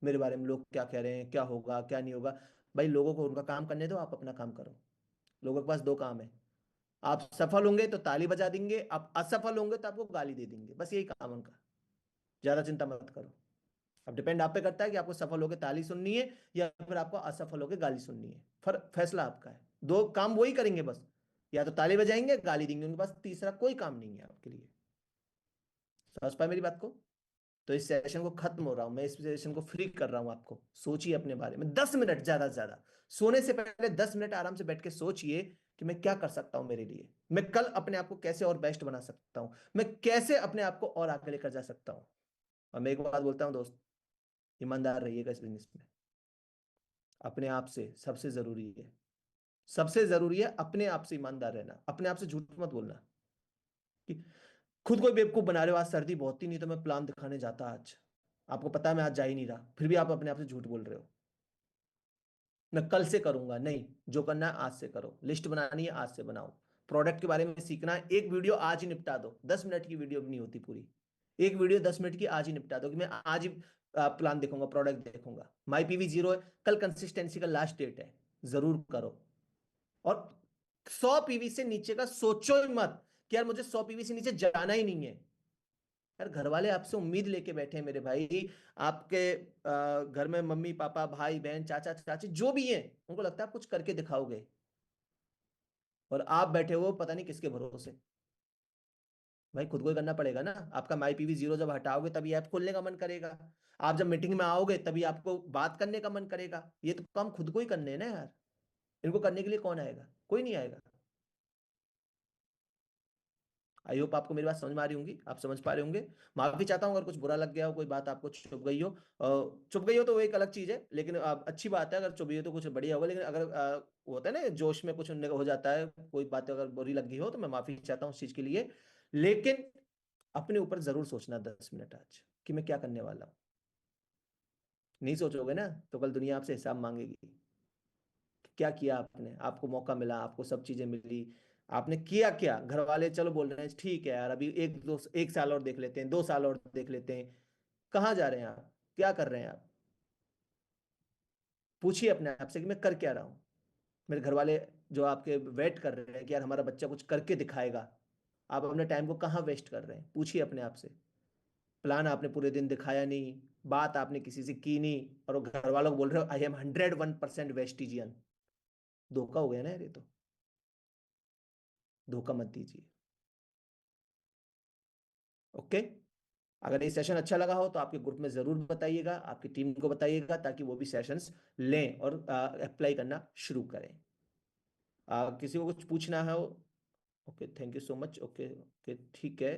मेरे बारे में लोग क्या कह रहे हैं, क्या होगा क्या नहीं होगा। भाई लोगों को उनका काम करने दो, आप अपना काम करो। लोगों के पास दो काम है, आप सफल होंगे तो ताली बजा देंगे, आप असफल होंगे तो आपको गाली दे देंगे, बस यही काम है उनका। ज्यादा चिंता मत करो। अब डिपेंड आप पे करता है कि आपको सफल होकर ताली सुननी है या फिर आपको असफल होकर गाली सुननी है, फैसला आपका है। दो काम वही करेंगे बस। या तो ताली बजाएंगे, गाली देंगे, उनके पास तीसरा कोई काम नहीं है आपके लिए। समझ पाए मेरी बात को? तो इस सेशन को खत्म हो रहा हूं मैं, इस सेशन को फ्री कर रहा हूं आपको। सोचिए अपने बारे में 10 मिनट, ज्यादा से ज्यादा। सोने से पहले 10 मिनट आराम से बैठ के सोचिए कि मैं क्या कर सकता हूं मेरे लिए, मैं कल अपने आप को कैसे और बेस्ट बना सकता हूं, मैं कैसे अपने आप को और आगे लेकर जा सकता हूं। और मैं एक बात बोलता हूं दोस्त, ईमानदार रहिएगा इस बिजनेस में। अपने आप से सबसे जरूरी है, सबसे जरूरी है अपने आप से ईमानदार रहना, अपने आप से झूठ मत बोलना कि खुद को बेवकूफ बना रहे हो। आज सर्दी बहुत ही, नहीं तो मैं प्लान दिखाने जाता आज, आपको पता है मैं आज जा ही नहीं रहा, फिर भी आप अपने आप से झूठ बोल रहे हो। मैं कल से करूंगा, नहीं, जो करना है आज से करो, लिस्ट बनानी है आज से बनाओ, प्रोडक्ट के बारे में सीखना है, एक वीडियो आज ही निपटा दो, 10 मिनट की वीडियो भी नहीं होती पूरी, एक वीडियो 10 मिनट की आज ही निपटा दो कि मैं आज ही प्लान देखूंगा, प्रोडक्ट देखूंगा। माई पीवी जीरो है, कल कंसिस्टेंसी का लास्ट डेट है, जरूर करो। और 100 पीवी से नीचे का सोचो ही मत कि यार मुझे 100 पीवी से नीचे जाना ही नहीं है। यार घर वाले आपसे उम्मीद लेके बैठे हैं मेरे भाई, आपके घर में मम्मी पापा भाई बहन चाचा चाची जो भी हैं, उनको लगता है आप कुछ करके दिखाओगे, और आप बैठे हो पता नहीं किसके भरोसे। भाई खुद को ही करना पड़ेगा ना। आपका माई पीवी जीरो जब हटाओगे तभी ऐप खोलने का मन करेगा, आप जब मीटिंग में आओगे तभी आपको बात करने का मन करेगा। ये तो काम खुद को ही करने हैं ना यार, इनको करने के लिए कौन आएगा? कोई नहीं आएगा। आई होप आपको मेरी बात समझ में आ रही होंगी, आप समझ पा रहे होंगे। माफी चाहता हूँ अगर कुछ बुरा लग गया हो, कोई बात आपको चुभ गई हो। चुभ गई हो तो वो एक अलग चीज है, लेकिन अच्छी बात है, अगर चुभी हो तो कुछ बढ़िया होगा। लेकिन अगर वो होता है ना जोश में कुछ हो जाता है, कोई बात अगर बुरी लग गई हो तो मैं माफी चाहता हूँ उस चीज के लिए। लेकिन अपने ऊपर जरूर सोचना 10 मिनट आज कि मैं क्या करने वाला हूँ। नहीं सोचोगे ना तो कल दुनिया आपसे हिसाब मांगेगी। क्या किया आपने, आपको मौका मिला, आपको सब चीजें मिली, आपने किया क्या? घर वाले चलो बोल रहे हैं ठीक है यार, अभी एक साल और देख लेते हैं, 2 साल और देख लेते हैं। कहाँ जा रहे हैं आप, क्या कर रहे हैं आप? पूछिए अपने आप से कि मैं कर क्या रहा हूँ। मेरे घर वाले जो आपके वेट कर रहे हैं कि यार हमारा बच्चा कुछ करके दिखाएगा, आप अपने टाइम को कहाँ वेस्ट कर रहे हैं? पूछिए अपने आप से। प्लान आपने पूरे दिन दिखाया नहीं, बात आपने किसी से की नहीं, और वो घर वालों को बोल रहे हो आई एम 101% वेस्टिजियन। धोखा हो गया ना यार ये तो। धोखा मत दीजिए। ओके। अगर ये सेशन अच्छा लगा हो तो आपके ग्रुप में जरूर बताइएगा, आपकी टीम को बताइएगा, ताकि वो भी सेशंस लें और अप्लाई करना शुरू करें। किसी को कुछ पूछना है? Okay, thank you so much. Okay okay, ठीक है।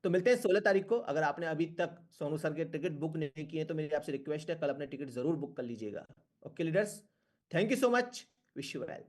तो मिलते हैं 16 तारीख को। अगर आपने अभी तक सोनू सर के टिकट बुक नहीं किए तो मेरी आपसे रिक्वेस्ट है, कल अपने टिकट जरूर बुक कर लीजिएगा। Okay leaders, thank you so much, wish you well.